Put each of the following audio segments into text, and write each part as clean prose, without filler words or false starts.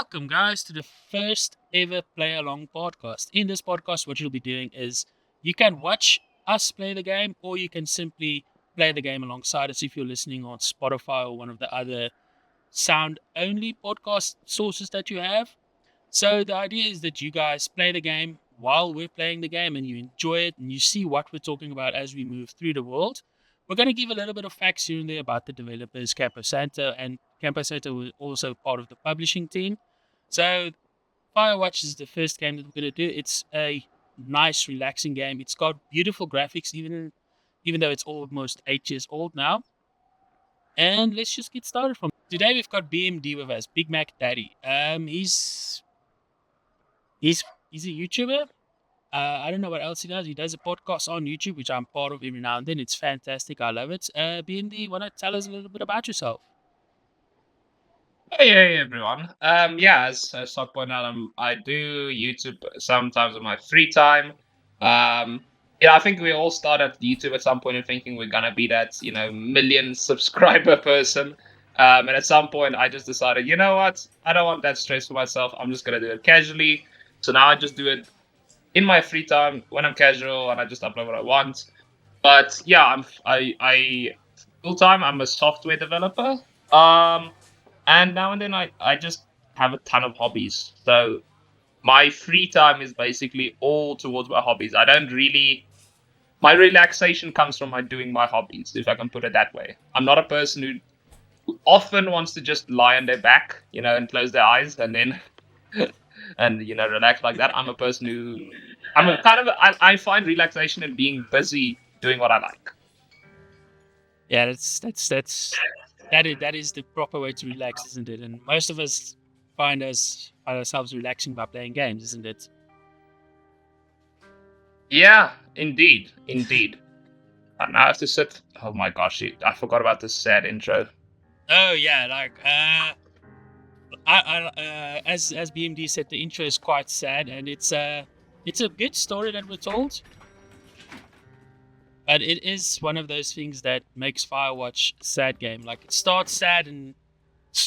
Welcome, guys, to the first ever play along podcast. In this podcast, what you'll be doing is you can watch us play the game, or you can simply play the game alongside us if you're listening on Spotify or one of the other sound only podcast sources that you have. So, the idea is that you guys play the game while we're playing the game and you enjoy it and you see what we're talking about as we move through the world. We're going to give a little bit of facts here and there about the developers, Campo Santo, and Campo Santo was also part of the publishing team. So, Firewatch is the first game that we're going to do. It's a nice, relaxing game. It's got beautiful graphics, even though it's almost 8 years old now. And let's just get started from today. We've got BMD with us, Big Mac Daddy. He's a YouTuber. I don't know what else he does. He does a podcast on YouTube, which I'm part of every now and then. It's fantastic. I love it. BMD, want to tell us a little bit about yourself? Hey everyone. As Stock pointed out, I do YouTube sometimes in my free time. I think we all start at YouTube at some point and thinking we're gonna be that, million subscriber person. And at some point I just decided, you know what? I don't want that stress for myself. I'm just gonna do it casually. So now I just do it in my free time when I'm casual and I just upload what I want. But yeah, I full time I'm a software developer. And now and then I just have a ton of hobbies. So my free time is basically all towards my hobbies. I don't really. My relaxation comes from my doing my hobbies, if I can put it that way. I'm not a person who often wants to just lie on their back, and close their eyes and then and relax like that. I'm a person who I'm a kind of I find relaxation in being busy doing what I like. Yeah, that is the proper way to relax, isn't it? And most of us find ourselves relaxing by playing games, isn't it? Yeah, indeed. And I have to sit. Oh my gosh, I forgot about this sad intro. Oh yeah, as BMD said, the intro is quite sad, and it's a good story that we're told. But it is one of those things that makes Firewatch a sad game. Like, it starts sad, and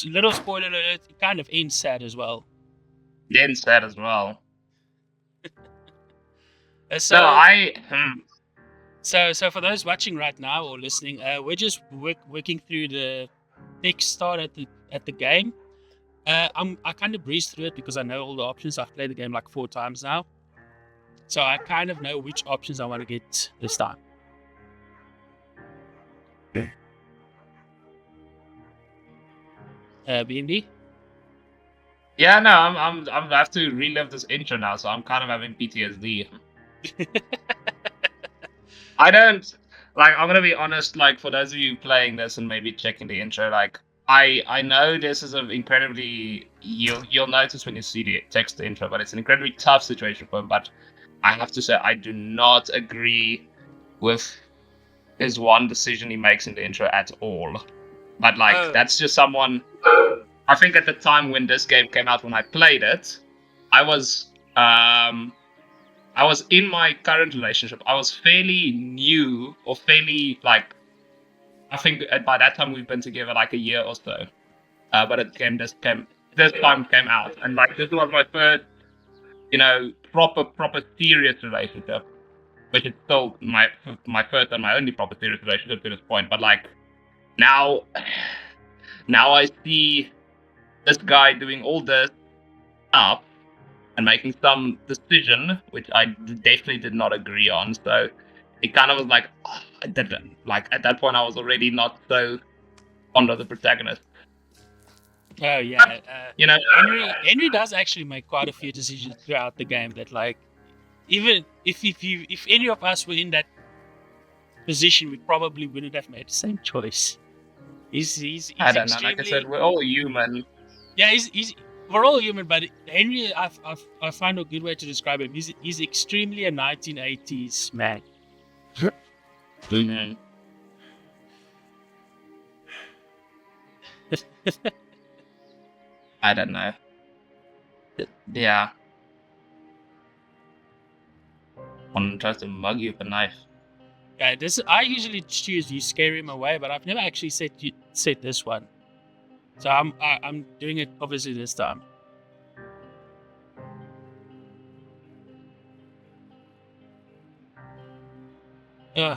little spoiler alert, it kind of ends sad as well. It ends sad as well. So for those watching right now or listening, we're just working through the big start at the game. I kind of breezed through it because I know all the options. I've played the game like 4 times now, so I kind of know which options I want to get this time. BMD? Yeah, no, I have to relive this intro now, so I'm kind of having PTSD. I don't like. I'm gonna be honest. Like, for those of you playing this and maybe checking the intro, like I know this is an incredibly you'll notice when you see the text the intro, but it's an incredibly tough situation for him. But I have to say I do not agree with his one decision he makes in the intro at all. But that's just someone. I think at the time when this game came out, when I played it, I was in my current relationship. I was fairly new, or fairly I think by that time we've been together like a year or so. But this time came out, and this was my first, proper serious relationship, which is still my first and my only proper serious relationship to this point. But now I see this guy doing all this stuff and making some decision which I definitely did not agree on. So it kind of was like, I didn't. At that point I was already not so fond of the protagonist. Oh yeah, Henry does actually make quite a few decisions throughout the game that, even if any of us were in that position, we probably wouldn't have made the same choice. He's I don't know. Like I said, we're all human. Yeah, we're all human, but Henry, I find a good way to describe him. He's extremely a 1980s man. Mm-hmm. I don't know. Yeah. One tries to mug you with a knife. Yeah, I usually choose you scare him away, but I've never actually said this one. So I'm doing it obviously this time. Uh,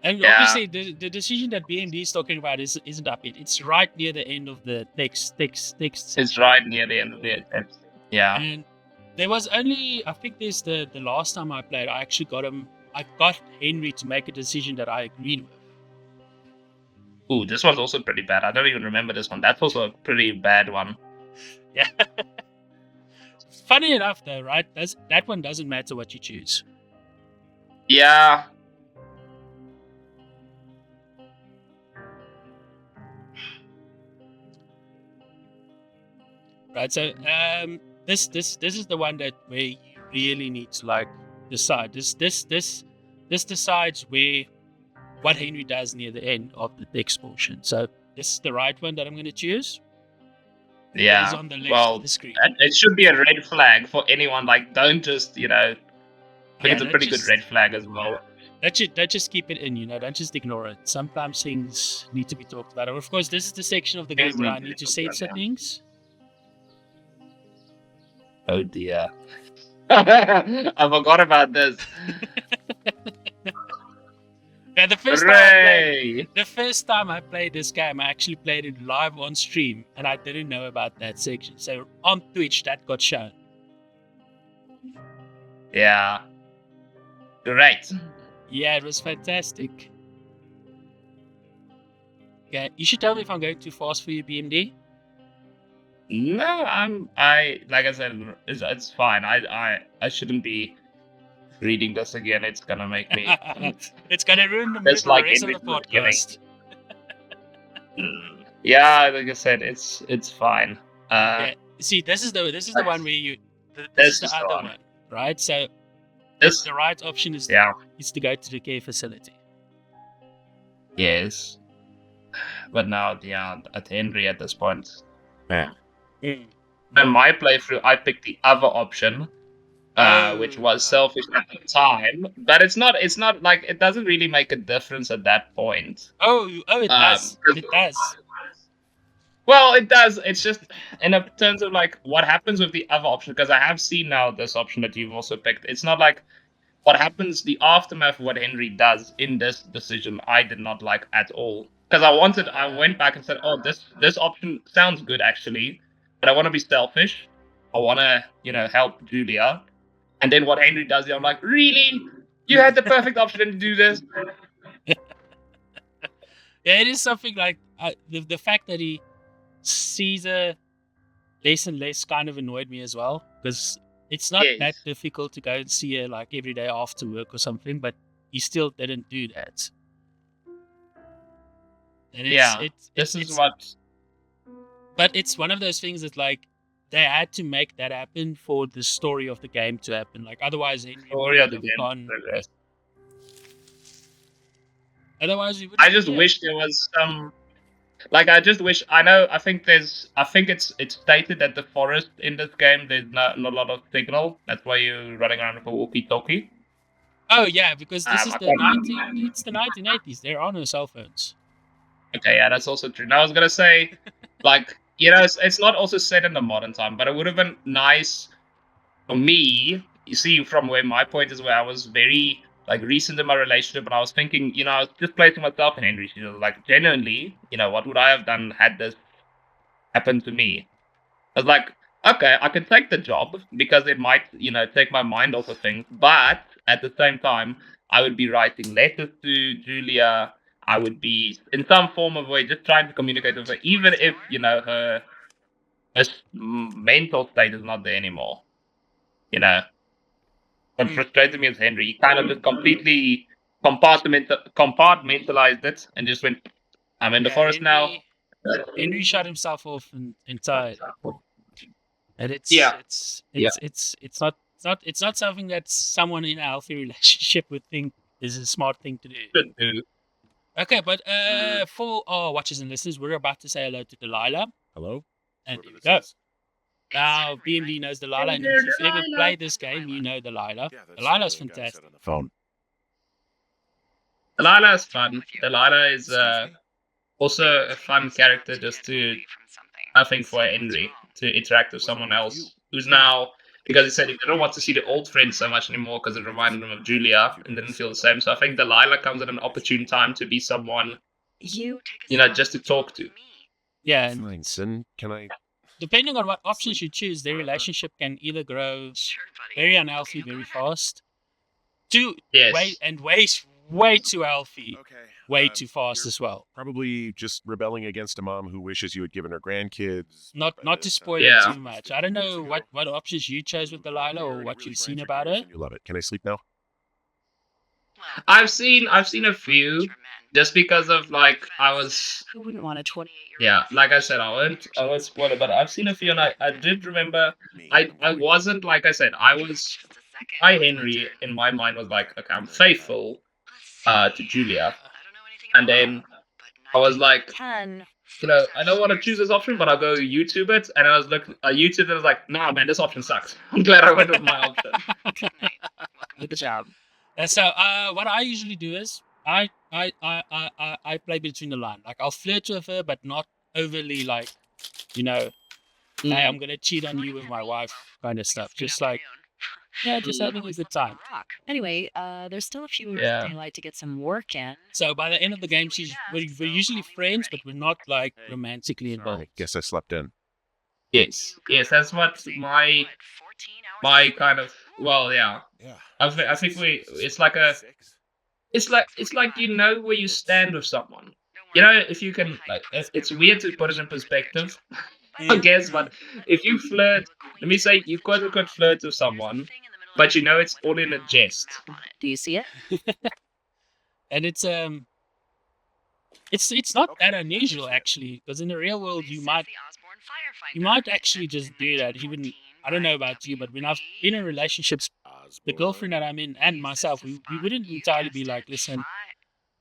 and Yeah, obviously, the decision that BMD is talking about isn't up yet. It's right near the end of the text it's section. right near the end of it. Yeah. And there was only, I think there's the last time I played, I actually got him. I got Henry to make a decision that I agreed with. Ooh, this one's also pretty bad. I don't even remember this one. That's also a pretty bad one. Yeah. Funny enough, though, right? That one doesn't matter what you choose. Yeah. Right. So this is the one that where you really need to like decide. This decides where what Henry does near the end of the text portion. So this is the right one that I'm going to choose. It is Yeah. on the left of Well, the screen. it should be a red flag for anyone. Like, don't just, I think it's a pretty good red flag as well. Don't just keep it in, don't just ignore it. Sometimes things need to be talked about. And of course, this is the section of the game where I need to censor things. Oh dear. I forgot about this. Yeah, the first time I played this game, I actually played it live on stream, and I didn't know about that section. So on Twitch, that got shown. Yeah. Great. Yeah, it was fantastic. Yeah, you should tell me if I'm going too fast for you, BMD. No, like I said, it's fine. I shouldn't be reading this again. It's gonna make me. It's gonna ruin the mood for the rest of the podcast. Yeah, like I said, it's fine. Yeah. See, this is the one where you. This is the other one, right? So the right option is to go to the care facility. Yes. But now, at Henry at this point. Yeah. In my playthrough, I picked the other option, which was selfish at the time. But it's not like it doesn't really make a difference at that point. Oh, it does. It does. Well, it does. It's just in terms of like what happens with the other option, because I have seen now this option that you've also picked. It's not like what happens, the aftermath of what Henry does in this decision, I did not like at all. Because I went back and said, oh, this option sounds good actually, but I want to be selfish. I want to, help Julia. And then what Henry does, I'm like, really? You had the perfect option to do this? Yeah, it is something like the fact that he sees her less and less kind of annoyed me as well, because it's not that difficult to go and see her like every day after work or something, but he still didn't do that. And but it's one of those things that like they had to make that happen for the story of the game to happen. Like otherwise, Henry would have gone. Otherwise, we would. I just wish there was some. Like, I just wish. I think it's stated that the forest in this game there's not a lot of signal. That's why you're running around with a walkie-talkie. Oh yeah, because this is it's the 1980s. There are no cell phones. Okay, yeah, that's also true. Now I was gonna say, like, it's not also set in the modern time, but it would have been nice for me. You see, from where my point is, where I was very like recent in my relationship, and I was thinking, I was just placing myself in Henry's shoes. Like, genuinely, what would I have done had this happened to me? I was like, okay, I can take the job because it might, take my mind off of things, but at the same time, I would be writing letters to Julia. I would be in some form of way just trying to communicate with her, even if her mental state is not there anymore. What frustrated me is Henry. He kind of just completely compartmentalized it and just went, I'm in the forest now. Henry shut himself off entirely. And it's not something that someone in a healthy relationship would think is a smart thing to do. Okay, but for our watchers and listeners, we're about to say hello to Delilah. Hello. And here we go. Now, BMD knows Delilah, and if you've ever played this game, you know Delilah. Delilah's fantastic. On the phone. Delilah is fun. Delilah is also a fun character just to, I think, for Henry to interact with someone else who's now because he said he didn't want to see the old friends so much anymore because it reminded him of Julia and didn't feel the same. So I think Delilah comes at an opportune time to be someone, just to talk to. Yeah, and Fine, son. Can I? depending on what options you choose, their relationship can either grow very unhealthy very fast, Yes. way too healthy, Okay. way too fast you're as well. Probably just rebelling against a mom who wishes you had given her grandkids. Not by not the to time spoil you it Yeah. too much. I don't know what options you chose with Delilah or what you've seen about her. You love it. Can I sleep now? I've seen a few just because of like I was Who wouldn't want a 28-year-old? yeah, like I said, I won't spoil it, but I've seen a few and I did remember I wasn't like I said, I Henry in my mind was like, okay, I'm faithful to Julia. And then I was like, 10. I don't want to choose this option, but I'll go YouTube it. And I YouTubed and I was like, nah, man, this option sucks. I'm glad I went with my option. Good job. So what I usually do is I play between the line. Like I'll flirt with her, but not overly like, hey, I'm gonna cheat on you with my wife kind of stuff. Just like, just having a good time. Anyway, there's still a few hours Yeah. of daylight to get some work in. So by the end of the game, we're usually friends, but we're not like romantically involved. I guess I slept in. Yes, that's what my kind of Yeah. I think it's like you know where you stand with someone. If you can like it's weird to put it in perspective, I guess, but if you flirt, let me say you quote unquote flirt with someone, but you know it's all in a jest. Do you see it? And it's not that unusual actually, because in the real world you might actually just do that. Even I don't know about you, but when I've been in relationships, the girlfriend that I'm in and myself, we wouldn't entirely be like, listen,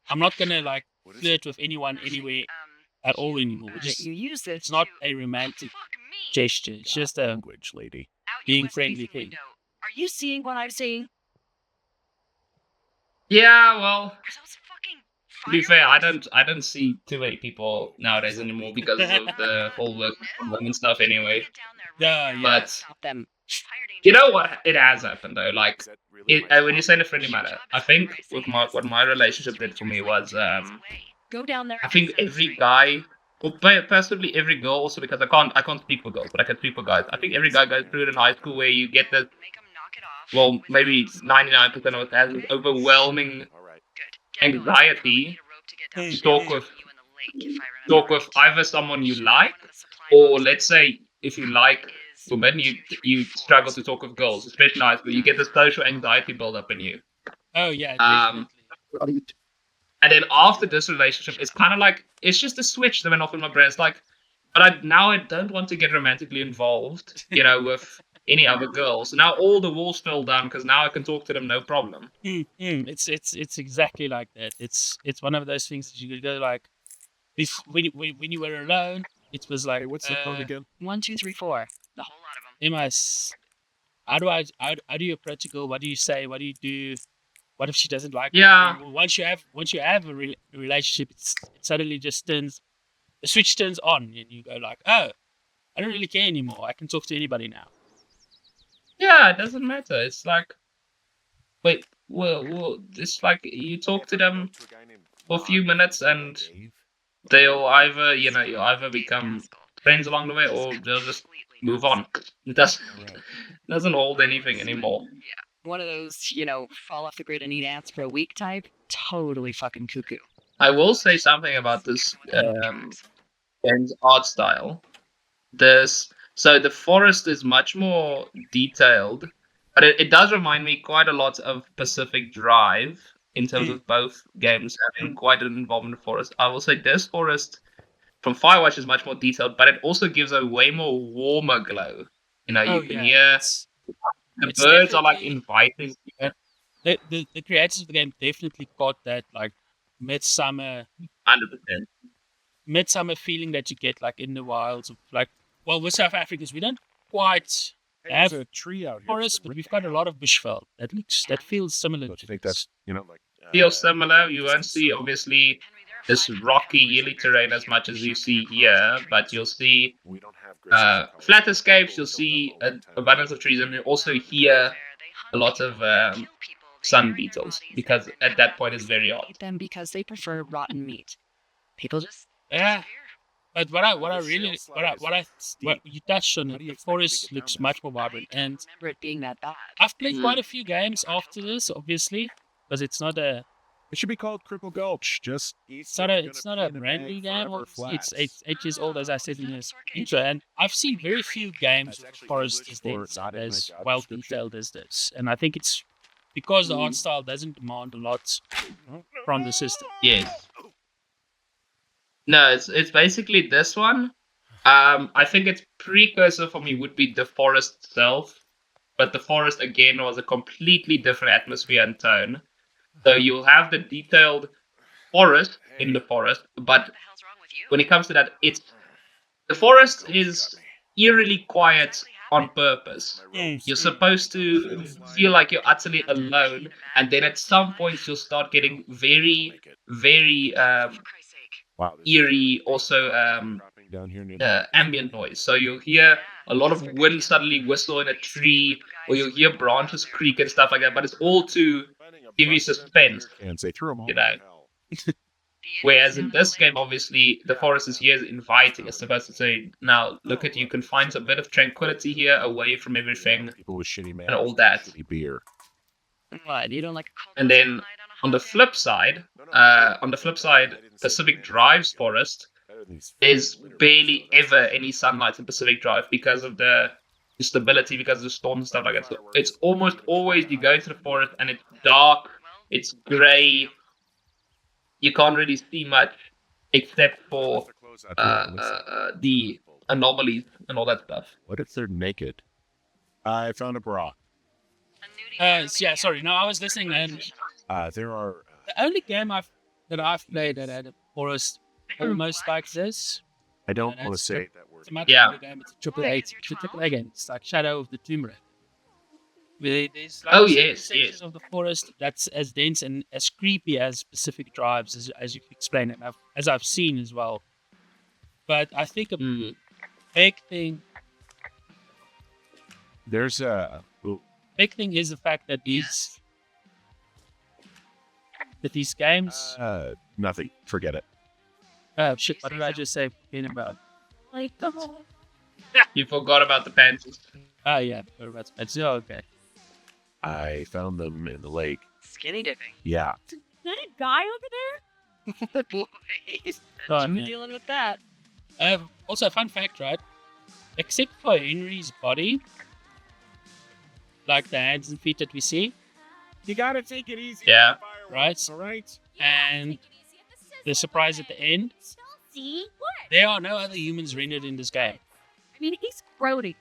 I'm not gonna like flirt with anyone anywhere at all anymore. You use it. It's not a romantic gesture. It's just a Language, lady. being friendly thing. Are you seeing what I'm seeing? Yeah, well, to be fair, I don't see too many people nowadays anymore because of the whole work from home and stuff anyway. Yeah. But Stop them. you know what? It has happened though. Like when you say in a friendly manner, I think with what my relationship did for me was Go down there. I think every guy, or personally every girl, also because I can't speak for girls, but I can speak for guys. I think every guy goes through it in high school where you get the maybe 99% of us has this overwhelming anxiety to talk with either someone you like, or let's say if you like women, you struggle to talk with girls, especially high school. You get this social anxiety build up in you. Oh yeah. Definitely. And then after this relationship, it's kind of like it's just a switch that went off in my brain. It's like, but I don't want to get romantically involved, with any other girls. Now all the walls fell down because now I can talk to them no problem. It's exactly like that. It's one of those things that you could go like, when you were alone, it was like, Hey, what's the code again? 1, 2, 3, 4. The whole lot of them. How do you approach a girl? What do you say? What do you do? What if she doesn't like Yeah. you? Once you have a relationship, it suddenly just the switch turns on, and you go like, oh, I don't really care anymore. I can talk to anybody now. Yeah, it doesn't matter. It's like, wait, well, it's like you talk to them for a few minutes and they'll either, you'll either become friends along the way or they'll just move on. It doesn't hold anything anymore. One of those, fall off the grid and eat ants for a week type. Totally fucking cuckoo. I will say something about this game's art style. So the forest is much more detailed, but it does remind me quite a lot of Pacific Drive in terms of both games having quite an involvement in the forest. I will say this forest from Firewatch is much more detailed, but it also gives a way more warmer glow. You can hear the birds are like inviting. The creators of the game definitely got that like midsummer 100%. feeling that you get like in the wilds of like. Well, we're South Africans. We don't quite have a tree out here. forest, but we've got a lot of bushveld. That feels similar. Don't you think that's Feels similar. You won't see obviously this rocky, hilly terrain as much as you see here, but you'll see flat escapes, you'll see an abundance of trees, and you also hear a lot of sun beetles, because at that point it's very hot. Eat them because they prefer rotten meat. People just Yeah. disappear. But what you touched on it, the forest looks much more vibrant, I don't and remember it being that bad. I've played Mm. quite a few games after this, obviously, because it's not a It should be called Cripple Gulch. Just it's not a brand new game. Obviously. It's 8 years old, as I said in this intro, and I've seen very few games with the forest as dense, as well detailed as this, and I think it's because the art style doesn't demand a lot from the system. Yes. No, it's basically this one. I think its precursor for me would be the forest itself, but the forest again was a completely different atmosphere and tone. So you'll have the detailed forest in the forest, but What the hell's wrong with you? when it comes to that, the forest is eerily quiet on purpose. You're supposed to feel like you're utterly alone, and then at some point you'll start getting very, very For Christ's sake. Wow. eerie, also Down here near ambient noise. So you'll hear a lot of wind suddenly whistle in a tree, or you'll hear branches creak and stuff like that. But it's all to give you suspense, and they threw them all. you know. Whereas in this game, obviously, the forest is here inviting. It's supposed to say, now, look at you can find a bit of tranquility here, away from everything, People with shitty man and all that. shitty beer. What? You don't like a cold And then sunlight a On the hot flip side, Pacific Drive's forest, there's barely ever any sunlight in Pacific Drive because of the stability, because of the storms and stuff like that. So it's almost always you go into the forest and it's dark, it's grey, you can't really see much except for the anomalies and all that stuff. What if they're naked? I found a bra. Yeah, sorry. No, I was listening, and There are. the only game that I've played that had a forest almost like this. I don't And want to it's say that word. It's a much Yeah. better game. It's a triple A. It's a triple A game. It's like Shadow of the Tomb Raider. There's Oh, certain yes, sections yes. of the forest that's as dense and as creepy as Pacific Drives, as you've explained, and as I've seen as well. But I think a Mm. big thing There's a. big thing is the fact that these games. Nothing. Forget it. Shit! What did I just say again about? Like You forgot about the panties. yeah, what about it's okay. I found them in the lake. Skinny dipping. Yeah. Is that a guy over there? Boys. Oh, I'm yeah. dealing with that. Also, a fun fact, right? Except for Henry's body, like the hands and feet that we see, You gotta take it easy. Yeah. right? All right. And the surprise at the end, See? What? there are no other humans rendered in this game. I mean, he's grody.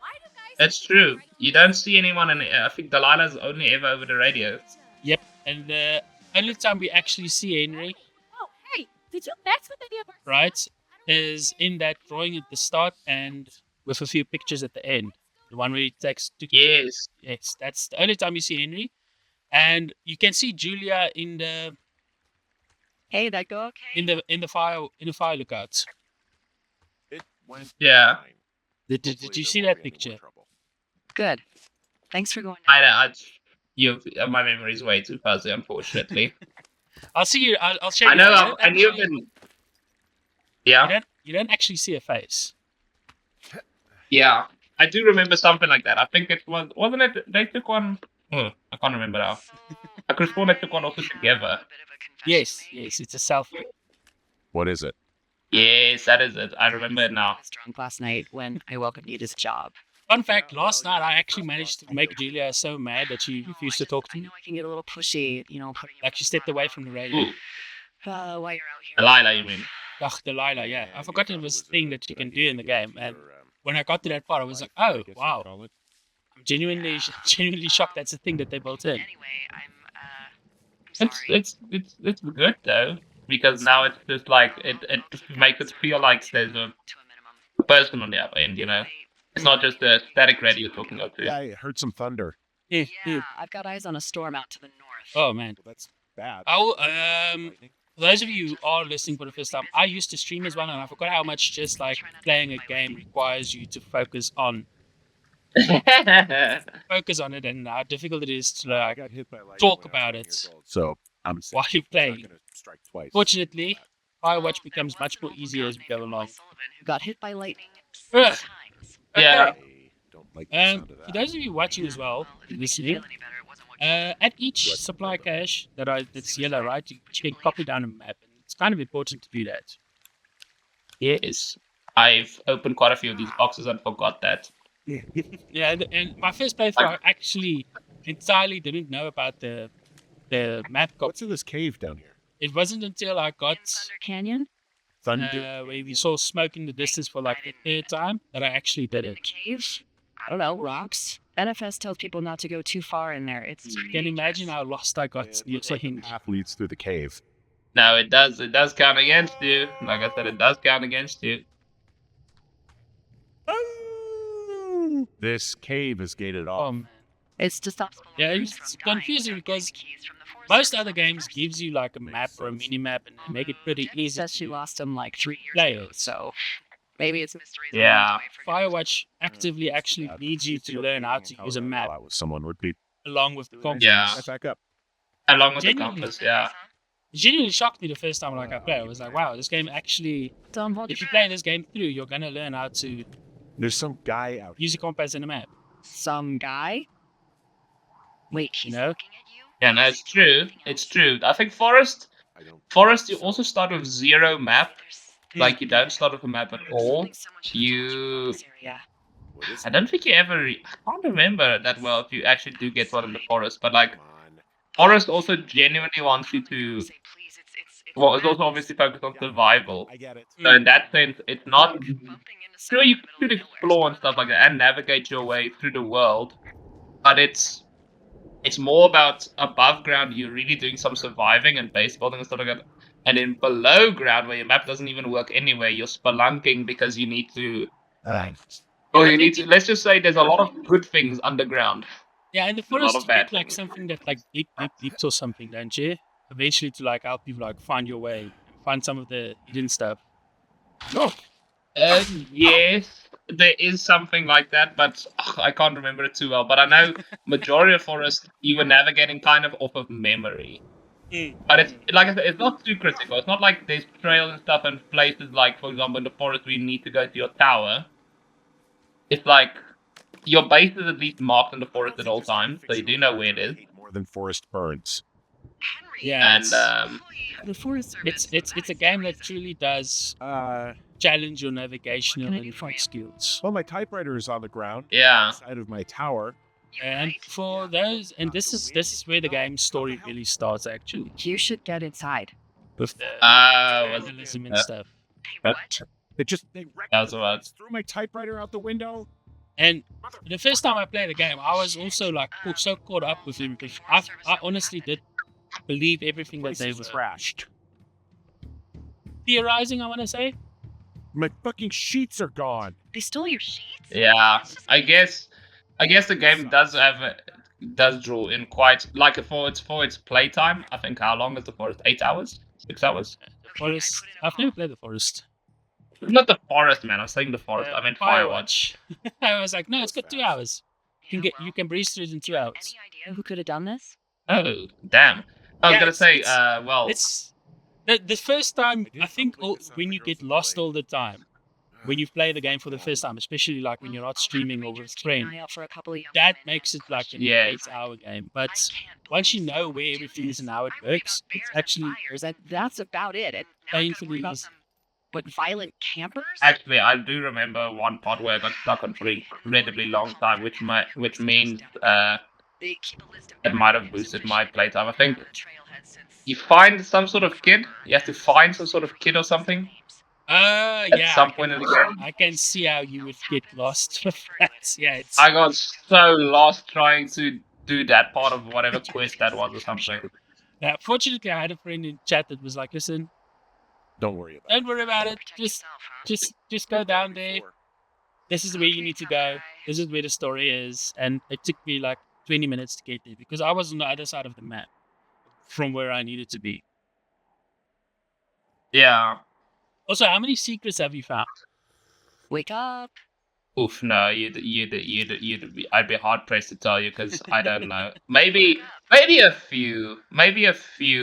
Why do guys? That's true. You don't see anyone, and I think Delilah's only ever over the radio. Yep. And the only time we actually see Henry, Oh, hey, did you mess with any of our? right, is in that drawing at the start and with a few pictures at the end. The one where he takes two. Yes. Yes, that's the only time you see Henry. And you can see Julia in the Hey, that go okay? in the fire lookouts. It went. Yeah. fine. Did you see that picture? Good. Thanks for going. My memory's way too fuzzy, unfortunately. I'll see you. I'll show you. I know. You don't I knew actually- been. Yeah. You don't actually see a face. Yeah. I do remember something like that. I think it wasn't it? They took one. Oh, I can't remember now. I could have sworn they took one also together. Yes, it's a selfie. What is it? Yes, that is it. I remember it now. I was drunk last night when I welcomed you to this job. Fun fact: last night I actually managed to make Julia so mad that she refused to talk to I me. know I can get a little pushy, putting you Like she stepped away from the radio. Ooh, while you're out here. Delilah, you mean? Ugh, Delilah, yeah. I forgot it was a thing that you can do in the game. And when I got to that part, I was like, oh, wow. I'm genuinely shocked that's a thing that they built in. Anyway, I'm sorry. It's good though, because now it's just like it makes it feel like there's a to a minimum. person on the other end. It's not just a static radio you're talking about. Yeah, I heard some thunder. Yeah, I've got eyes on a storm out to the north. Oh, man. Well, that's bad. I'll, For those of you who are listening for the first time, I used to stream as well, and I forgot how much just like playing a game requires you to focus on it, and how difficult it is to I like got hit by lightning talk when I was about 9 it years old, so I'm while you're it's not playing. gonna strike twice. Fortunately, Firewatch becomes much more easier as we go along. Who got hit by lightning Ugh. 6 times. Yeah. Okay. I don't like the sound of For that. those of you watching as well, listening, at each supply cache that's yellow, right, you can copy down a map, and it's kind of important to do that. Yes. I've opened quite a few of these boxes and forgot that. Yeah, and my first playthrough, I actually entirely didn't know about the map copy. What's in this cave down here? It wasn't until I got Thunder Canyon? Thunder. where we saw smoke in the distance for like the third time that I actually did The it. cave? I don't know, rocks? NFS tells people not to go too far in there. It's You can imagine how lost I got. And You're saying, path leads through the cave. No, it does count against you. Like I said, it does count against you. This cave is gated off. man. It's to stop small Yeah, crews it's from dying confusing without getting because the keys from the forest most server. other games gives you like a map or a mini map, and they make it pretty Jen easy. says she lost him like 3 years Play ago, it. so maybe it's mysteries. Yeah. Firewatch actively actually That needs you used to go learn how through to use a Colorado map lot with someone would be along with the compass. Yeah. right back up. Along with the Genuinely. compass, yeah. It genuinely shocked me the first time like I played. I was like, wow, this game actually, Don't hold if your you play this game through, you're going to learn how to There's some guy out use a here. compass and a map. Some guy? Wait, he's know? looking at you? Yeah, no, it's true. It's true. I think Forest, I don't you so. also start with 0 map. Hmm. Like, you don't start with a map at all. Something so much You- in this area. What is I don't think you ever... I can't remember that well if you actually do get one in the forest. But, like, Come on. Forest also genuinely wants you to... Say, please, it's Well, it's also obviously focused on survival. I get it. So in that sense, it's not... bumping into Sure, you someone in could the middle of explore nowhere. and stuff like that and navigate your way through the world. But it's more about above ground, you're really doing some surviving and base building and stuff like that. And then below ground, where your map doesn't even work anyway, you're spelunking because you need to... Or you need to... Let's just say there's a lot of good things underground. Yeah, in the A lot forest, of you bad get like things. something that like leaps or something, don't you? Eventually to like help you like find your way, find some of the hidden stuff. Yes, there is something like that, but I can't remember it too well. But I know majority of forest you were navigating kind of off of memory. But it's like I said, it's not too critical. It's not like there's trails and stuff and places like, for example, in the forest where you need to go to your tower. It's like your base is at least marked in the forest at all times, so you do know where it is. More than forest burns. Henry, Yeah, And the Forest Service. it's a game that truly does challenge your navigational What can I and do for fight you? skills. Well, my typewriter is on the ground yeah, inside of my tower. And for those, and this is where the game's story really starts actually, You should get inside. with the was it- vandalism and uh, stuff. Hey, what? They wrecked That's what. threw my typewriter out the window. And the first time I played the game, I was also like so caught up with everything. I honestly did believe everything that they were trashed. theorizing. I want to say. My fucking sheets are gone. They stole your sheets? Yeah, I guess the game does draw in quite like for its playtime. I think how long is the forest? 8 hours? 6 hours? The forest. I've never played the forest. Not the forest, man. I was saying the forest. I meant Firewatch. I was like, no, it's got 2 hours. You can breeze through it in 2 hours. Any idea who could have done this? Oh, damn. I was Yeah, gonna say, it's- well, It's the first time. I think when you get lost all the time, when you play the game for the first time, especially like when you're not streaming or with Keep an friends, eye out for a couple of young that men. makes it like an Yeah. 8-hour game. I But can't once you believe know where do everything is this. and how it I read works, about it's bears and actually fires, and that's about it. And now I've got to worry painfully about easy. some violent campers? actually, I do remember one part where I got stuck on for an incredibly long time, which means They keep a list of it might have everything boosted that's my playtime. I think on the trailhead since you find some sort of kid. You have to find some sort of kid or something. Yeah. some point in the game. I can see how you would get lost with that. Yeah, it's I got so lost trying to do that part of whatever quest that was or something. yeah, fortunately I had a friend in chat that was like, listen, Don't worry about don't worry about it. Protect Just yourself, huh? just go down there. This is where you need to go. This is where the story is. And it took me like 20 minutes to get there because I was on the other side of the map from where I needed to be. Yeah. Also, how many secrets have you found? Wake up. Oof, no, I'd be hard pressed to tell you because I don't know. Maybe a few,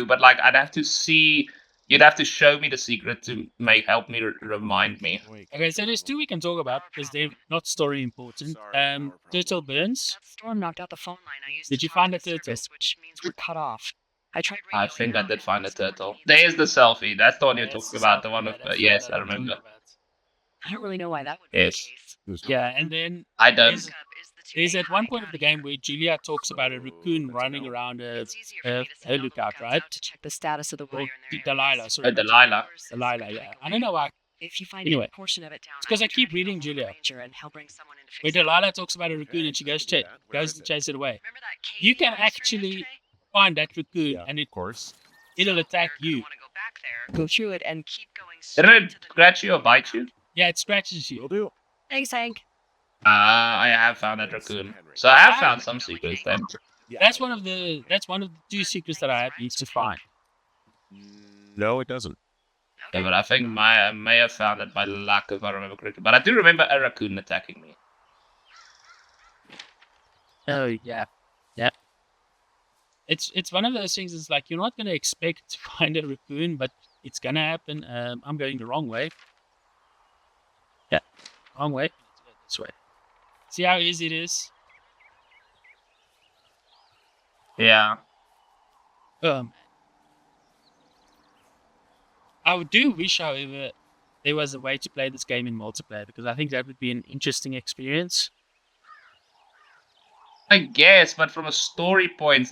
but like I'd have to see. You'd have to show me the secret to help me remind me. Okay, so there's two we can talk about because they're not story important. Turtle burns. That storm knocked out the phone line I used Did to you talk find to a the turtle? service, which means we're cut off. I tried I radioing think I them, did find a it's not turtle. working. There's the selfie. That's the one you're That's talking about. The selfie, one yeah, with that's the yes, one I I'm talking remember. about. I don't really know why that would be Yes. the case. Yeah, and then I don't. there's, there's at one point of the game where Julia talks about a raccoon running around a lookout, right? To check the status of the Or wire in their Delilah, area. sorry. Delilah. Yeah. I don't know why. If you find Anyway, any portion of it down, it's 'cause I keep try to reading call the Julia. ranger and he'll bring someone in to Where fix it. Delilah talks about a raccoon and she goes to chase it away. Remember that cave You can we went through actually yesterday? find that raccoon Yeah, and of course. it'll attack You're gonna you. wanna go back there, go through it, and keep going Didn't straight it to the scratch you or bite you? Yeah, it scratches Will you. do. Thanks, Hank. I have found that raccoon. So I have found some secrets then. Yeah. That's one of the two secrets that I have needs to find. No, it doesn't. Yeah, but I think I may have found it by luck if I remember correctly. But I do remember a raccoon attacking me. Oh yeah. It's one of those things. It's like you're not gonna expect to find a raccoon, but it's gonna happen. I'm going the wrong way. Yeah, wrong way. Let's go this way. See how easy it is. Yeah. Man. I do wish, however, there was a way to play this game in multiplayer because I think that would be an interesting experience. I guess, but from a story point,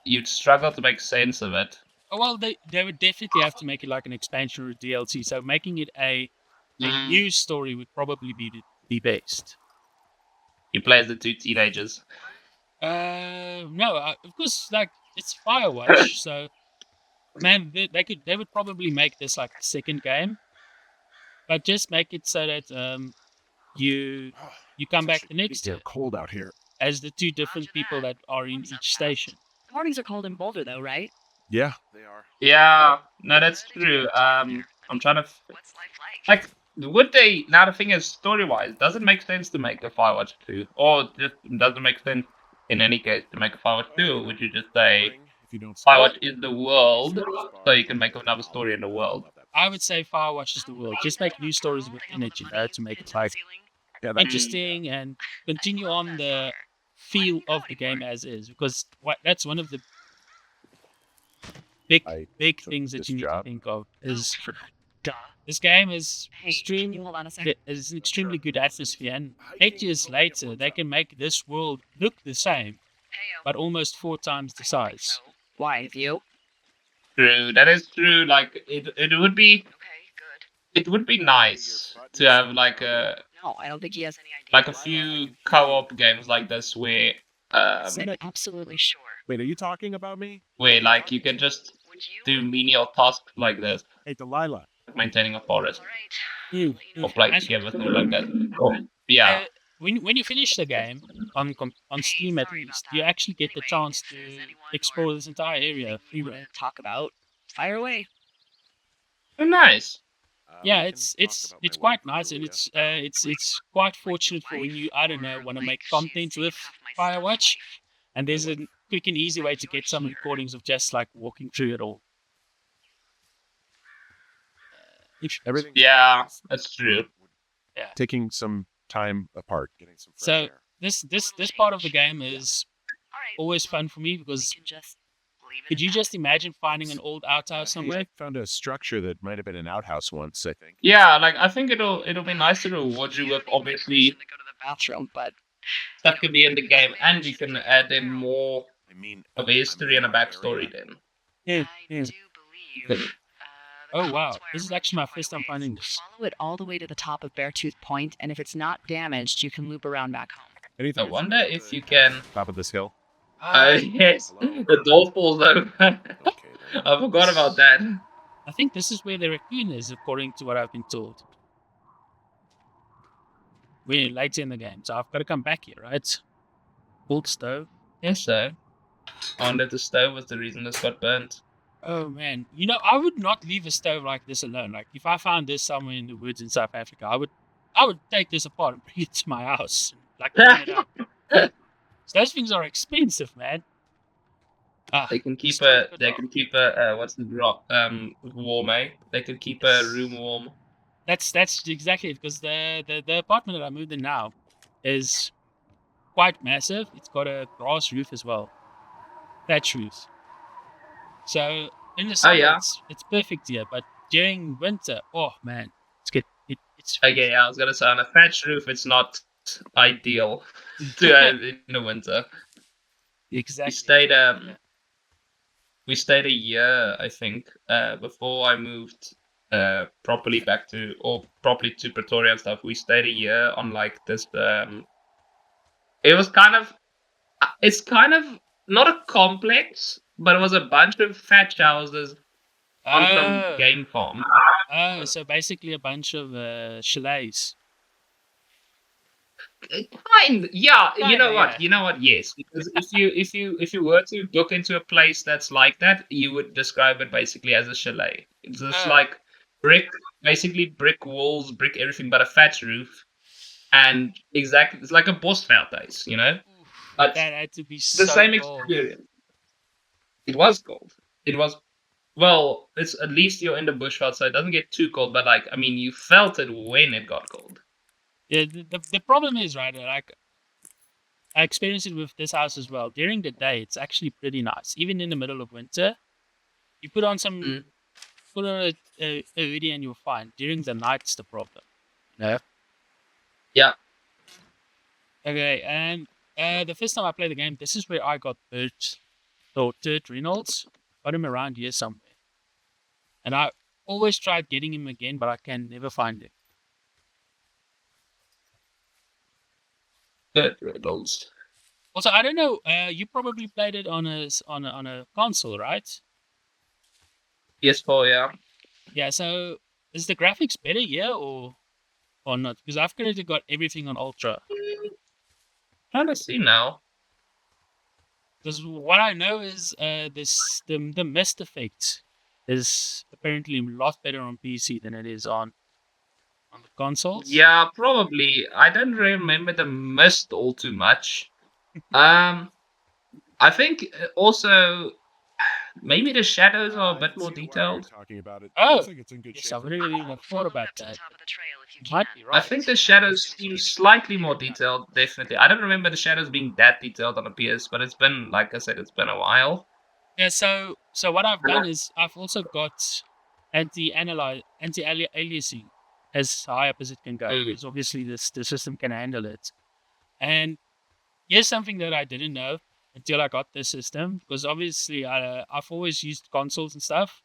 you'd struggle to make sense of it. Oh, well, they would definitely have to make it like an expansion or a DLC. So making it a new story would probably be the best. You play as the two teenagers. No, of course, like it's Firewatch, so man, they would probably make this like the second game, but just make it so that you come back the next year Cold out here. as the two different people that are in each station. Mornings are cold in Boulder, though, right? Yeah, they are. Yeah, no, that's true. I'm trying to What's life like? would they? Now the thing is, story-wise, does it make sense to make a Firewatch 2, or just doesn't make sense in any case to make a Firewatch 2? Or would you just say If you don't Firewatch is the world, so you can make another story in the world? I would say Firewatch is the world. Just make new stories within it, to make it like Yeah, interesting and continue on the feel of the game as is, because that's one of the I big took things that this you need to job. think of is Duh. this game is Hey, can you hold on a second? is an extremely good atmosphere, and 8 years later they can make this world look the same but almost 4 times the size. Why, you? True, that is true. Like it would be Okay, good. nice to have like a No, I don't think he has any idea. like a few co-op games like this where I'm absolutely sure. Wait, are you talking about me? like you can just Would you? do menial tasks like this, Hey, Delilah. like maintaining a forest All right. or playing And, together, something like that. Oh, yeah. when you finish the game on Steam at least, you actually get the chance to explore this entire area free roam. Talk about. Fire away. Oh, nice. Yeah, it's quite nice, and it's quite fortunate for when you want to make content with Firewatch, and there's a quick and easy way to get some recordings of just like walking through it all. Everything. Yeah, that's true. Taking some time apart, getting some fresh So air. this part of the game is All right. always fun for me because We can just leave it could at you that. just imagine finding an old outhouse somewhere? I found a structure that might have been an outhouse once, I think. Yeah, like I think it'll be nice to reward you with obviously They go to the bathroom, but that can be in the game, and you can add in more I mean, of a history and a backstory then. Yeah, I yeah. do believe. Oh wow, this is actually my first time finding this. Follow it all the way to the top of Beartooth Point, and if it's not damaged, you can loop around back home. anything I wonder if you can. top of this hill. Yes, the door falls over. Okay, then. I forgot about that. I think this is where the raccoon is, according to what I've been told. We're later in the game, so I've got to come back here, right? Old stove. Yes, sir. I wonder if the stove was the reason this got burnt. Oh man, I would not leave a stove like this alone. Like if I found this somewhere in the woods in South Africa, I would take this apart and bring it to my house, like clean it up. So those things are expensive, man. They can keep stove a. could They not. can keep a. What's the rock? Warm, eh? They could keep a room warm. That's exactly it. Because the apartment that I moved in now is quite massive. It's got a grass roof as well, thatch roof. So in the summer yeah? it's perfect here, but during winter, oh man, it's good. It's Okay, yeah, I was gonna say on a thatch roof, it's not ideal to have in the winter. exactly. We stayed a year, I think, before I moved properly to Pretoria and stuff. We stayed a year on like this. It was it's kind of not a complex, but it was a bunch of thatch houses on some game farm. Oh, so basically a bunch of chalets. Kind, yeah. You know what? yeah. You know what? Yes, because if you were to look into a place that's like that, you would describe it basically as a chalet. It's just like basically brick walls, brick everything, but a thatch roof, and exactly it's like a bosveldhuis, But That had to be the so same cold. experience. It was cold. It was. Well, it's at least you're in the bushveld, so it doesn't get too cold. But like, I mean, you felt it when it got cold. Yeah, the problem is, right, like I experienced it with this house as well. During the day, it's actually pretty nice. Even in the middle of winter, you put on a hoodie and you're fine. During the night, it's the problem. No. Yeah. Okay, and the first time I played the game, this is where I got Turt Reynolds. Got him around here somewhere. And I always tried getting him again, but I can never find him. Reynolds. Also, I don't know. You probably played it on a console, right? PS4, yeah. Yeah. So is the graphics better here or not? Because I've currently got everything on ultra. Trying to see now. Because what I know is the mist effect is apparently a lot better on PC than it is on the consoles. Yeah, probably. I don't remember the mist all too much. I think also maybe the shadows are a bit more detailed. Talking about it. Oh, Looks like it's in good yes, shape. I've really even thought about To the that. top of the trail if you Might can. be right. I think the shadows seem slightly more detailed, definitely. I don't remember the shadows being that detailed on a PS, but it's been, like I said, it's been a while. Yeah, so what I've done is I've also got anti-aliasing as high up as it can go, because obviously the system can handle it. And here's something that I didn't know until I got this system, because obviously I've always used consoles and stuff,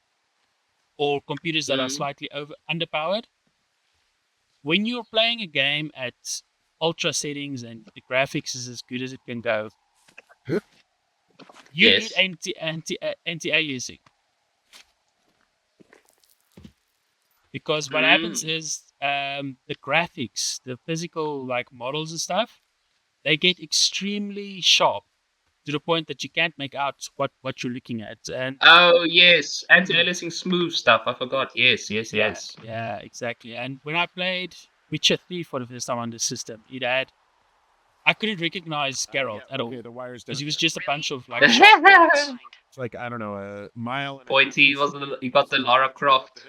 or computers that are slightly underpowered. When you're playing a game at ultra settings and the graphics is as good as it can go, you Yes. need anti-aliasing. Because what happens is the graphics, the physical like models and stuff, they get extremely sharp to the point that you can't make out what you're looking at. And Oh, yes. Anti-aliasing smooth stuff. I forgot. Yes. yeah, exactly. And when I played Witcher 3 for the first time on the system, I couldn't recognize Geralt at all. Okay, the wires Because down he was there. just a bunch of like sharp points. It's like, I don't know, a mile. And Pointy, he got the Lara Croft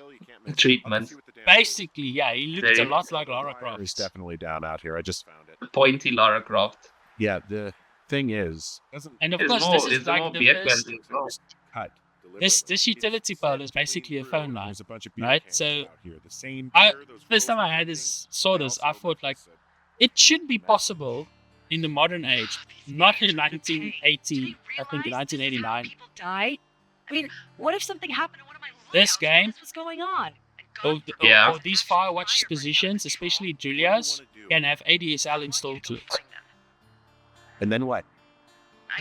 treatment. Basically, yeah, he looked a Very- lot like Lara It's Croft. definitely down out here. I just found it. Pointy Lara Croft. Yeah, the thing is, doesn't And of It's course, more, this is it's more like the beer first. cleansing as well. cut. This utility pole is basically a phone line, There's a bunch of beer right? cans So out here. The same I beer, those first time I rows had of saw things, this, and I also, thought like said, it should be possible in the modern age, not in 1980, I think in 1989. People died. I mean, what if something happened to one of my This loadouts? game- What's going on? Yeah. Or these Firewatch positions, especially Julia's, can have ADSL installed to it. And then what?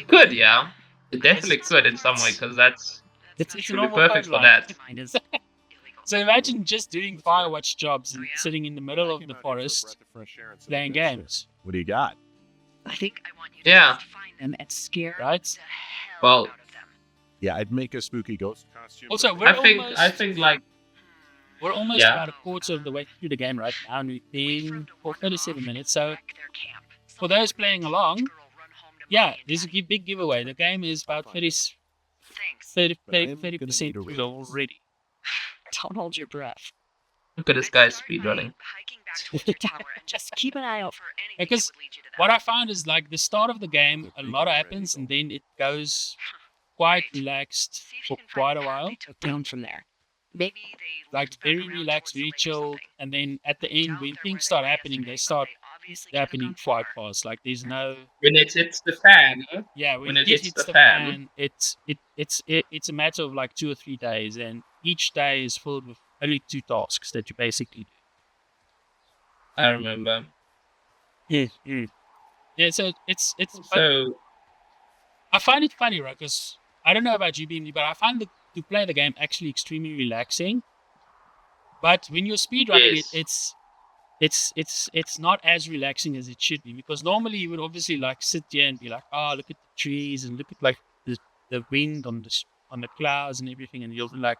Could, yeah. It definitely could in some way, because that's It's a should be normal perfect phone for line. that. Mine is So imagine just doing Firewatch jobs and sitting in the middle of the forest playing games, What do you got? I think I want you to Yeah. just find them and scare right? the hell Well, out of them. Yeah, I'd make a spooky ghost costume. Also, but- we're I think like We're almost Yeah. about a quarter of the way through the game right now, and we've been for 37 minutes. So, for those playing along, yeah, there's a big giveaway. The game is about 30% But I am gonna need a through raise. already. Don't hold your breath. look at this guy speedrunning. Just keep an eye out for anything Because that would lead you to that. What I found is like the start of the game, a lot happens, and then it goes quite relaxed See if you for can find quite the a path while. they took down from there. Maybe they Like looped back very around relaxed, towards the very lake or chill, something. and then at the end, Doubt when they're things where start they were happening, yesterday, they but start they obviously couldn't have happening gone quite far. fast. Like there's no, When it hits the fan, huh? yeah, when When it it hits hits the the fan. fan, it's a matter of like 2 or 3 days, and each day is filled with only 2 tasks that you basically do. I remember. Yeah, so but So I find it funny, right? Because I don't know about you, BMD, but I find to play the game actually extremely relaxing. But when you're speedrunning Yes. it's not as relaxing as it should be, because normally you would obviously like sit here and be like, oh, look at the trees and look at like the wind on the clouds and everything, and you'll be like,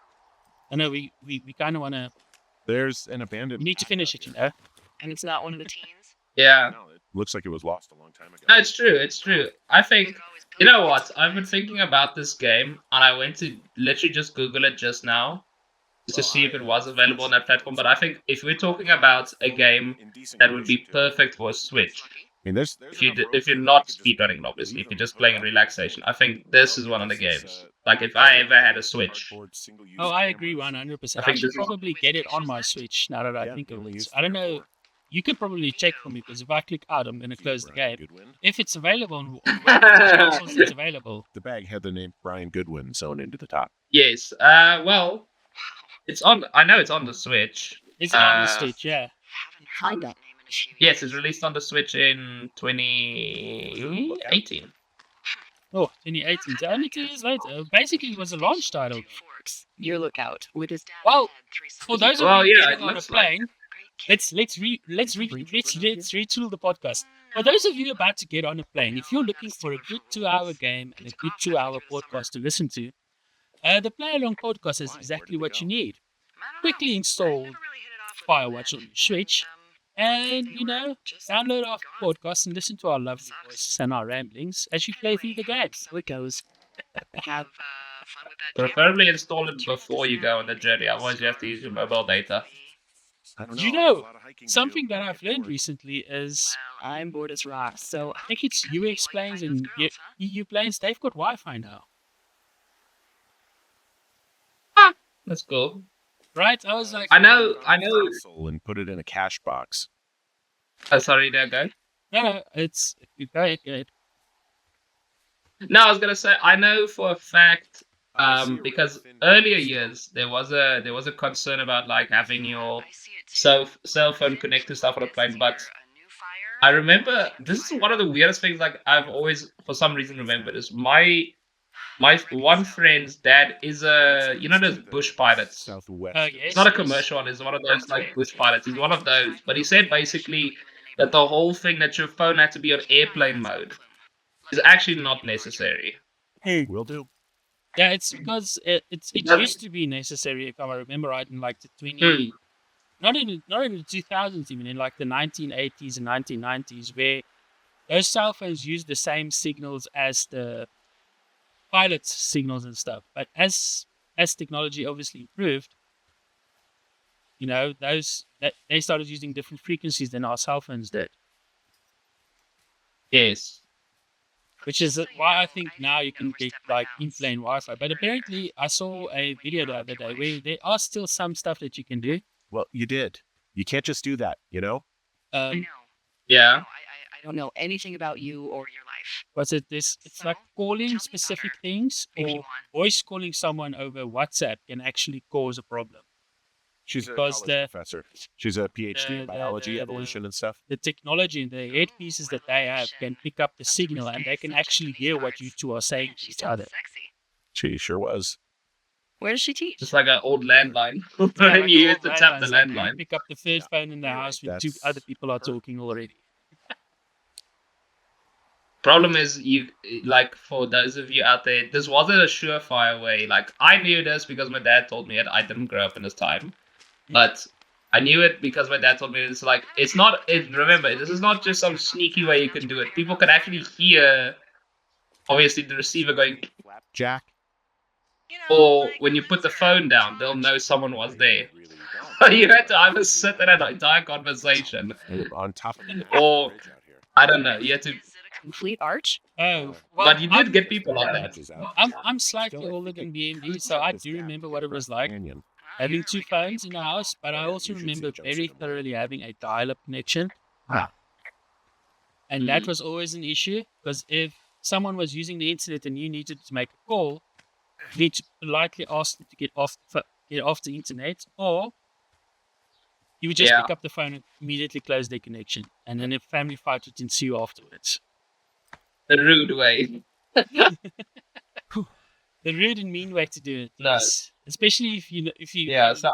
I know we kind of want to, There's an abandoned. we need to path finish out it, you here. know. And it's not one of the teens. yeah. No, it looks like it was lost a long time ago. No, it's true. It's true. I think you know what? I've been thinking about this game, and I went to literally just Google it just now, just to see if it was available on that platform. But I think if we're talking about a game that would be perfect for a Switch, I mean, there's if you're not speedrunning, obviously, if you're just playing in relaxation, I think this is one of the games. Like if I ever had a Switch, Oh, I agree 100%. I I think should this is- probably get it on my Switch now that I Yeah, think of only it. used I don't 3 or know. 4. You could probably check for me, because if I click out, I'm going to close the game. Goodwin. If it's available on consoles, it's available. The bag had the name Brian Goodwin sewn into the top. yes. Well, it's on. I know it's on the Switch. Is it on the Uh, Switch? Yeah. Haven't heard that name in a few Yes, it's years. released on the Switch in 2018. Oh, 2018. So only 2 years later. Basically, it was a launch title. Forks. Your lookout with his dad. Well, had 3 sons. For those of Well, you yeah, getting it on a looks like plane, let's retool the podcast. For those of you about to get on a plane, if you're looking for a good 2-hour game and a good 2-hour podcast to listen to, the Play Along podcast is exactly what you need. Quickly install Firewatch on your Switch, and download our podcast and listen to our lovely voices and our ramblings as you play through the game. So it goes. Have fun with that. Preferably install it before you go on the journey, otherwise you have to use your mobile data. I don't Do you know. know, a lot of hiking to Something do. that I'll I've get learned bored. recently is, I'm bored as rocks. So I think it's UX planes and EU planes, they've got Wi-Fi now. That's cool. Right? I was like, I know. Console and put it in a cash box. Oh, sorry, there, go. no, it's, go ahead. No, I was gonna say I know for a fact, I see a because red fin earlier box. years there was a concern about like having your I see it too. cell phone connect to stuff on a plane, It's but either a new fire I or remember a this is fire. one of the weirdest things. Like I've always, for some reason, remembered is my one friend's dad is a those bush pilots. Southwest. Yes. It's not a commercial one. It's one of those like bush pilots. He's one of those. But he said basically that the whole thing that your phone had to be on airplane mode is actually not necessary. Will do. Yeah, it's because it Doesn't- used to be necessary, if I remember right, in like the 20, Hmm. not in the 2000s, even in like the 1980s and 1990s, where those cell phones used the same signals as the pilot's signals and stuff. But as technology obviously improved, they started using different frequencies than our cell phones did. Yes. Which is why I think now you can get like in-plane Wi-Fi. But apparently, I saw a video the other day where there are still some stuff that you can do. Well, you did. You can't just do that, you know? I Um, know. Yeah. No, I don't know anything about you or your life. but it's like calling specific things, If you or want. voice calling someone over WhatsApp can actually cause a problem. She's a Because college professor. She's a PhD the- in biology, the- evolution, and stuff. The technology and the headpieces that they have can pick up the signal, and they can actually hear what you two are saying to She's each other. sexy. She sure was. Where does she teach? Just like an old landline. Yeah, And like you all used to tap the landlines, like, you landline. pick up the third phone in the house when two That's other people are her. talking already. problem is, like, for those of you out there, this wasn't a surefire way. Like, I knew this because my dad told me it. I didn't grow up in this time, but I knew it because my dad told me it's like, it's not. Remember, this is not just some sneaky way you can do it. People can actually hear, obviously, the receiver going, Jack. or when you put the phone down, they'll know someone was there. You had to either sit in an entire conversation, On top of the or bridge out here. I don't know. You had to, Is it a complete arch? Oh, well, but you did I'm, get people like that. I'm slightly older than BMD, so I do remember what it was like Canyon. having two phones in the house, but I also You should remember see Jump very Cinema. thoroughly having a dial-up connection. Ah. And that was always an issue, because if someone was using the internet and you needed to make a call, you need to politely ask them to get off the internet, or you would just Yeah. pick up the phone and immediately close their connection, and then a family fight would ensue afterwards. The rude way. The rude and mean way to do it, No. yes. Especially if you Yeah. So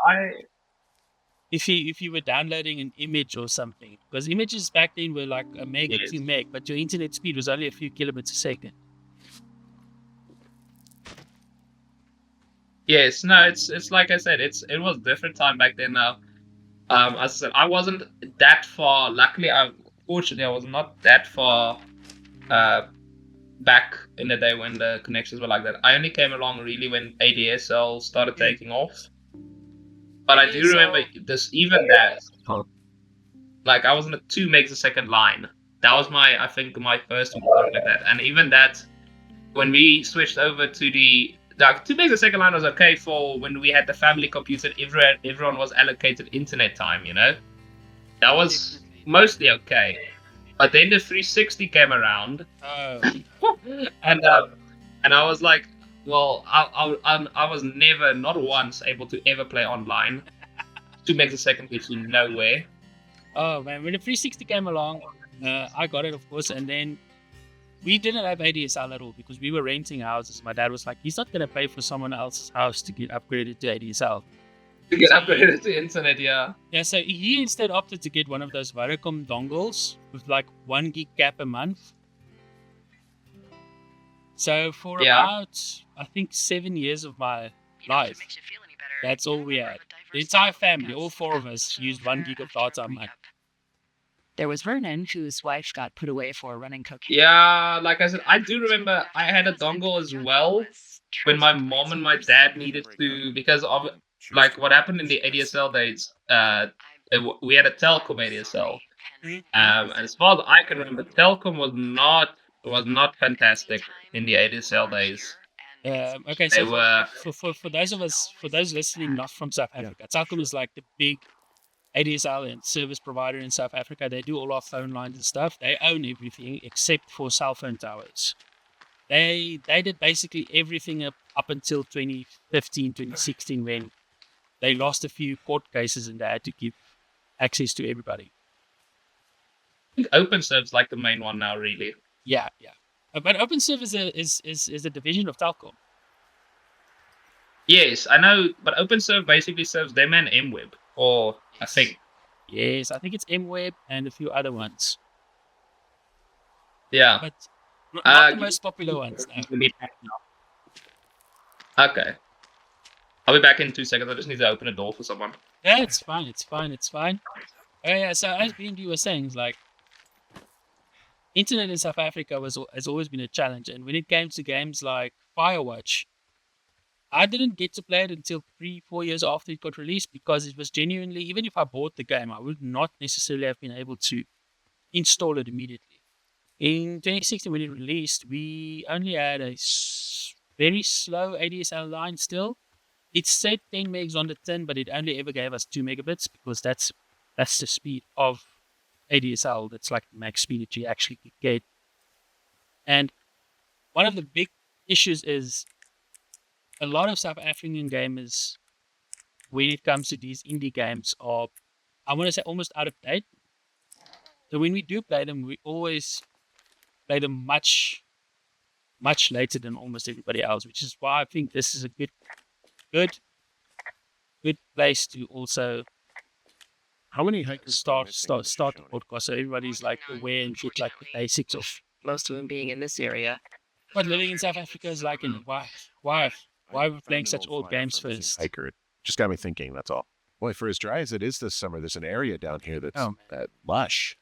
if you were downloading an image or something, because images back then were like a meg or Yes. 2 meg, but your internet speed was only a few kilobits a second. Yes, no, it's like I said, it was different time back then. Now, as I said, I wasn't that far. Luckily, fortunately, I was not that far back in the day when the connections were like that. I only came along really when ADSL started taking off. But I do remember this, even that. Like, I was on a 2 megs a second line. That was I think my first one, something like that. And even that, when we switched over to the 2 megs a second line was okay for when we had the family computer. Everyone was allocated internet time, you know? That was mostly okay. But then the 360 came around, Oh, and I was like, well, I was never, not once, able to ever play online. 2 megs a second gets you nowhere. oh man, when the 360 came along, I got it, of course, and then we didn't have ADSL at all because we were renting houses. My dad was like, he's not going to pay for someone else's house to get upgraded to ADSL. To get upgraded to internet, yeah. Yeah, so he instead opted to get one of those Vodacom dongles with like 1 gig cap a month. So for Yeah. about, I think, 7 years of my life, that's all we had. The entire family, all 4 of us, used 1 gig of data a month. There was Vernon, whose wife got put away for running cocaine. Yeah, like I said, I do remember I had a dongle as well when my mom and my dad needed to, because of like what happened in the ADSL days. We had a Telkom ADSL, and as far as I can remember, Telkom was not fantastic in the ADSL days. Okay, They so were for those listening not from South Africa, Telkom is like the big ADSL and service provider in South Africa. They do all our phone lines and stuff. They own everything except for cell phone towers. They did basically everything up until 2015, 2016 when they lost a few court cases and they had to give access to everybody. I think OpenServe's like the main one now, really. Yeah. But OpenServe is a division of Telkom. Yes, I know, but OpenServe basically serves them and MWeb, or I think. Yes, I think it's MWeb and a few other ones. Yeah. But not the Uh, most popular ones. No. Okay. I'll be back in 2 seconds. I just need to open a door for someone. Yeah, it's fine. Oh yeah, so as BND was saying, it's like internet in South Africa has always been a challenge, and when it came to games like Firewatch, I didn't get to play it until 3-4 years after it got released because it was genuinely, even if I bought the game, I would not necessarily have been able to install it immediately. In 2016, when it released, we only had a very slow ADSL line still. It said 10 megs on the tin, but it only ever gave us 2 megabits because that's the speed of ADSL. That's like the max speed that you actually could get. And one of the big issues is a lot of South African gamers, when it comes to these indie games, are, I want to say, almost out of date. So when we do play them, we always play them much later than almost everybody else, which is why I think this is a good place to also How many hikers start the podcast, so everybody's like aware and get like the basics of most of them being in this area. But living in South Africa is like, why are we playing such old games first? Hiker. It just got me thinking, that's all. Boy, for as dry as it is this summer, there's an area down here that's lush.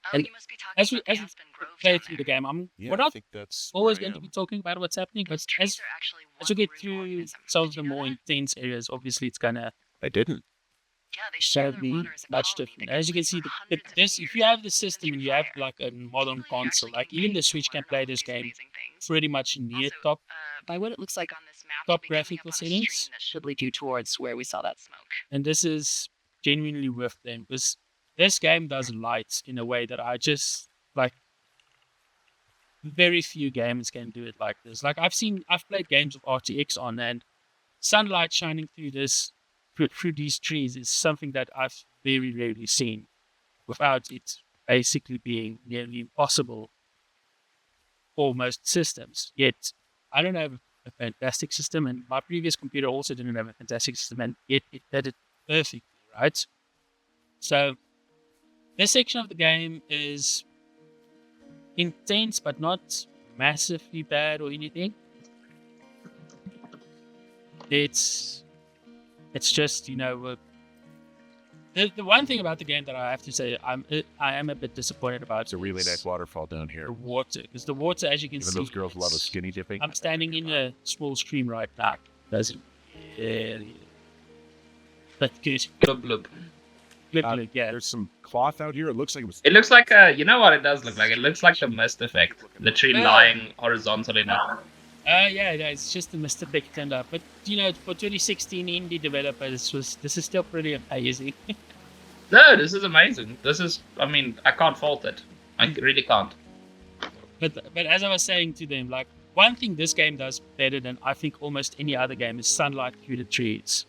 Oh, And you must be talking As we about the Aspen Grove play down through there. the game, Yeah, we're I not think that's always where I going to am. be talking about what's happening, but Those trees as are actually as we get one-story through organisms. some Did of the you know more that? intense areas, obviously it's gonna I didn't. Yeah, they share show their me water as a much colony different. that As you can live see, for the hundreds of this if you years have the without system and you fire. have like a modern People you console, actually like can even pay the Switch for can and play all this these game amazing things. pretty much near Also, top by what it looks like on this map, top you'll be coming graphical up on a stream settings. that should lead you towards where we saw that smoke. And this is genuinely worth them because this game does light in a way that I just like. Very few games can do it like this. Like I've played games with RTX on, and sunlight shining through these trees is something that I've very rarely seen without it basically being nearly impossible for most systems. Yet I don't have a fantastic system, and my previous computer also didn't have a fantastic system, and yet it did it perfectly, right? So this section of the game is intense, but not massively bad or anything. It's just the one thing about the game that I have to say I am a bit disappointed about. It's a really nice waterfall down here. The water, because the water, as you can Even see, those girls love a it's- skinny dipping. I'm standing in a small stream right now. Doesn't really, but good. Blub, blub. Glib, yeah. There's some cloth out here. It looks like it was. It looks like you know what it does look like? It looks like the mist effect. The tree Yeah. lying horizontally now. Yeah, it's just a Mr. Pick turned up. But for 2016 indie developers, this is still pretty amazing. No, this is amazing. I mean, I can't fault it. I really can't. But as I was saying to them, like one thing this game does better than I think almost any other game is sunlight through the trees.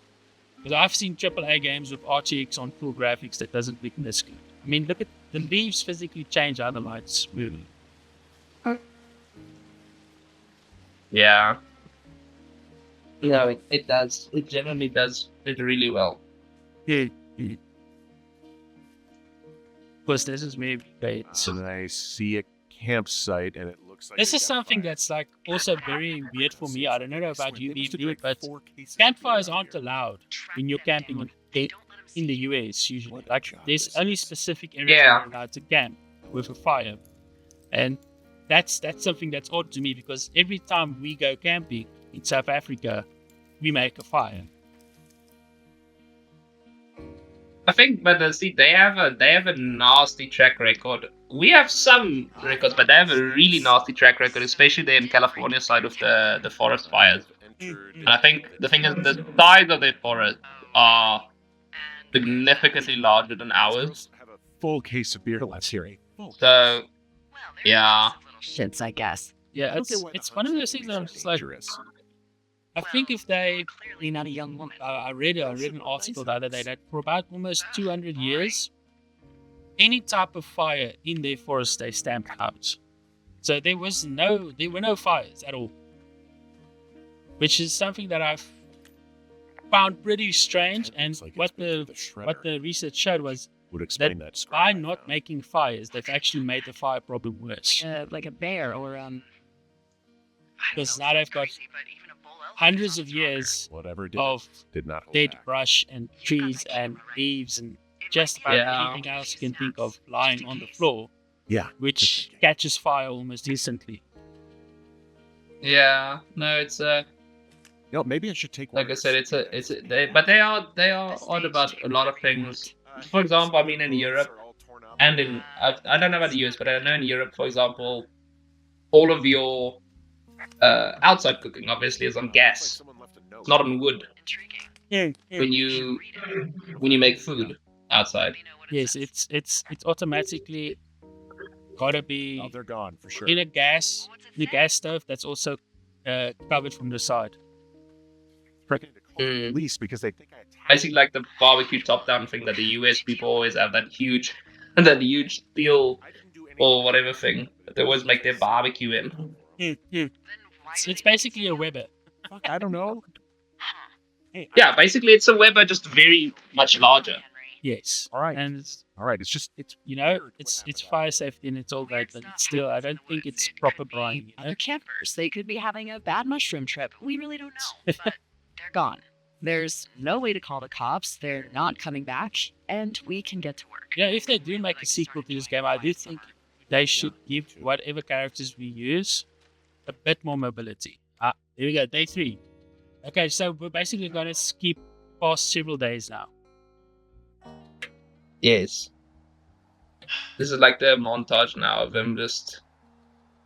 Because I've seen AAA games with RTX on full graphics that doesn't look this good. I mean, look at the leaves physically change how the lights move. Yeah. No, it does. It generally does it really well. Because this is maybe great. So then I see a campsite, and it looks like This they've is got something fire. that's like also very weird for me. I don't know about you, They must have BB, drank but 4 cases of campfires beer aren't here. allowed when you're Track them camping down. in, Don't let 'em in the see you. US usually. What a Like job there's this only is. specific areas Yeah. you're allowed to camp with a fire, and that's something that's odd to me because every time we go camping in South Africa, we make a fire. I think, but see, they have a nasty track record. We have some records, but they have a really nasty track record, especially there in California side of the forest fires. And I think the thing is, the size of their forests are significantly larger than These ours. girls have a full case of beer last year. So yeah, Shits, I guess. Yeah, Look at why the it's one of those things that I'm hunt's just like, dangerous. I think if they Clearly not a young woman. I read an article the other day that for about almost 200 years, any type of fire in their forest they stamped out. So there were no fires at all, which is something that I've found pretty strange. That And looks like what it's been the through what shredder. the research showed was Would explain that. by not making fires, they've actually made the fire problem worse. Like a bear or Because now they've got hundreds of years Whatever it did, of did not hold dead back. brush and trees and leaves and just about Yeah. anything else you can think of lying on the floor, Yeah. which catches fire almost instantly. yeah, no, it's Maybe I should take. like I said, but they are odd about a lot of things. For example, I mean in Europe and in I don't know about the US, but I know in Europe, for example, all of your outside cooking obviously is on gas, not on wood. When you make food outside. Yes, it's automatically gotta be Oh, they're gone for sure. in a gas stove that's also covered from the side. Threatening to call the Mm. police because they think I attacked. Basically, like the barbecue top-down thing that the US people always have, that huge steel I didn't do anything. or whatever thing that they always make their barbecue in. It's basically a Weber. Fuck, I don't know. Hey, Yeah, basically it's a Weber, just very much larger. Yes. All right. And it's, All right. It's just it's you know, weird what it's happened fire last night. safety and it's all that, Weird but stuff it's still, I happens in don't the think woods. it's It could proper be brine, you other know? campers. They could be having a bad mushroom trip. We really don't know. But they're gone. There's no way to call the cops. They're not coming back, and we can get to work. Yeah, if they do make a sequel to this game, I do think they should give whatever characters we use a bit more mobility. Here we go, day 3. Okay, so we're basically going to skip past several days now. Yes. This is like the montage now of him just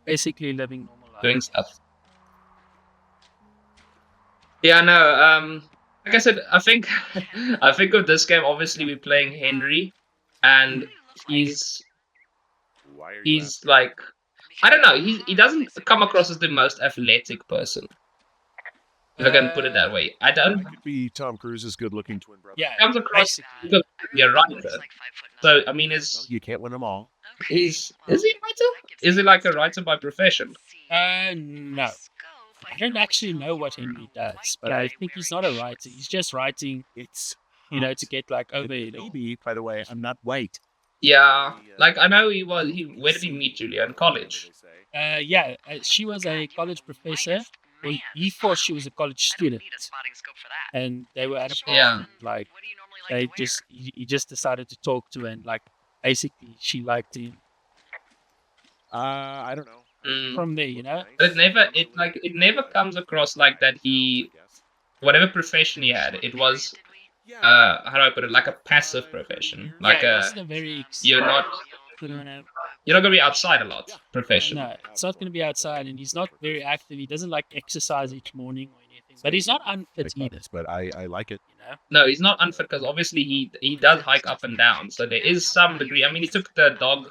Basically living normal life. doing stuff. Yeah, no. Like I said, I think with this game, obviously we're playing Henry, and he's Why are you like, I don't know. He doesn't come across as the most athletic person, if I can put it that way. I I don't could be Tom Cruise's good-looking twin brother. Yeah, comes across basically. because you're I right. remember he was like 5'9". So I mean, Well, is you can't win them all. is he a writer? Is he like a writer by profession? No. I don't actually know what Henry does, but I think he's not a writer. He's just writing, It's you know, to get like over it. all. maybe. By the way, I'm not white. Yeah, like I know he was. Where did he meet Julia in college? Yeah, she was a college professor. Well, he thought she was a college student, and they were at a party. Yeah. Like they just, he just decided to talk to her, and like basically she liked him I don't know. Mm. from there, you know. But it never comes across like that. He, whatever profession he had, it was how do I put it? Like a passive profession. Like yeah, it wasn't a very you're not gonna be outside a lot profession. No, it's not going to be outside, and he's not very active. He doesn't like exercise each morning or anything, but he's not unfit either. But I like it. You know. No, he's not unfit because obviously he does hike up and down. So there is some degree. I mean, he took the dog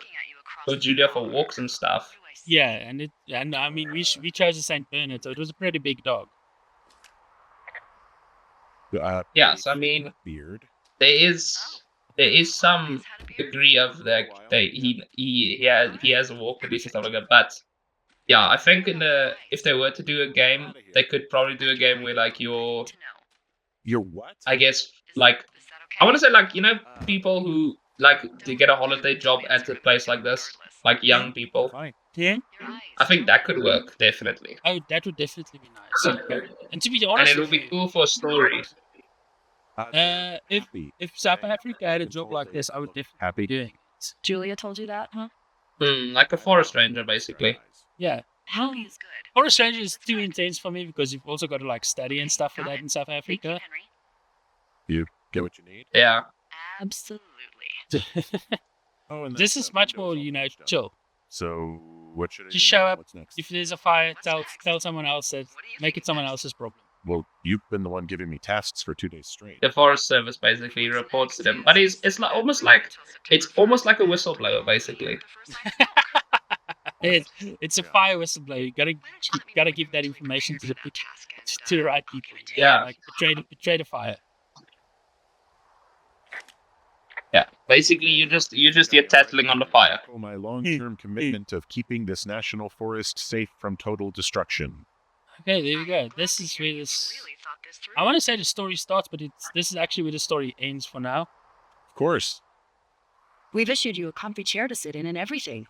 with Julia for walks and stuff. Yeah, and I mean we chose a Saint Bernard, so it was a pretty big dog. Yeah, so I mean, Beard. there is some degree of that he has a walk at least and stuff like that. But yeah, I think if they were to do a game, they could probably do a game where like You're what? I guess like I want to say like people who like to get a holiday job at a place like this, like young people. Fine. Yeah. I think that could work definitely, Oh, that would definitely be nice. And to be and honest, it would be cool for a story. if South Africa had a job like this, I would definitely Happy. be doing it. Julia told you that, huh? Like a forest ranger, basically. Yeah. Hell, he's good. Forest Ranger is too intense for me because you've also got to like study and stuff for that in South Africa. You get what you need. Yeah. Absolutely. Oh, and This is much more, chill. So what should I Just do show now? up. What's next? If there's a fire, tell someone else that, make it someone else's problem. Well, you've been the one giving me tasks for 2 days straight. The Forest Service basically reports to them, but it's like almost like a whistleblower, basically. It's a fire whistleblower. You gotta give that information to the right people. Yeah. Like betray the fire. Yeah, basically you're tattling on the fire. For my long-term commitment of keeping this national forest safe from total destruction. Okay, there we go. This is where I want to say the story starts, but this is actually where the story ends for now. Of course. We've issued you a comfy chair to sit in and everything.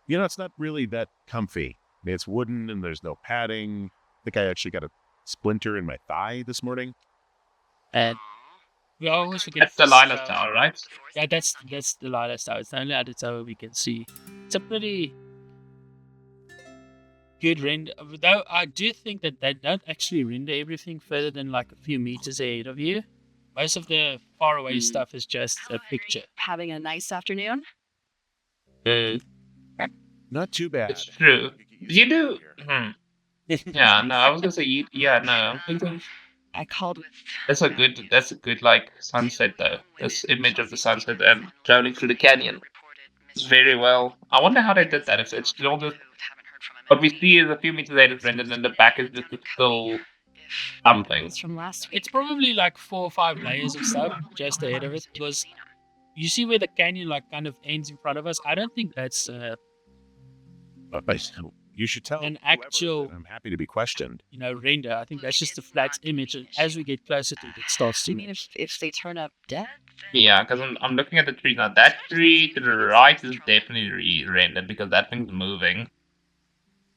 You know, it's not really that comfy. It's wooden and there's no padding. I think I actually got a splinter in my thigh this morning. And we always forget. That's the Lila's Tower, right? Yeah, that's the Lila's Tower. It's the only other tower we can see. It's a pretty good render, though I do think that they don't actually render everything further than like a few meters ahead of you. Most of the faraway stuff is just a picture. Having a nice afternoon? Not too bad. It's true. You do. Yeah, no, I was gonna say you. Yeah, no, I'm thinking I called with... that's a good like sunset though. This image of the sunset and drowning through the canyon. It's very well. I wonder how they did that. If it's still just what we see is a few meters later rendered, and the back is just still something. It's from last week. It's probably like 4 or 5 layers of stuff just ahead of it, because you see where the canyon like kind of ends in front of us. I don't think that's You should tell an whoever actual, that I'm happy to be questioned. render. I think that's just a flat image. And as we get closer to it, it starts I to. mean, if they turn up dead, Yeah, because I'm looking at the tree now. That tree to the right is definitely rendered because that thing's moving.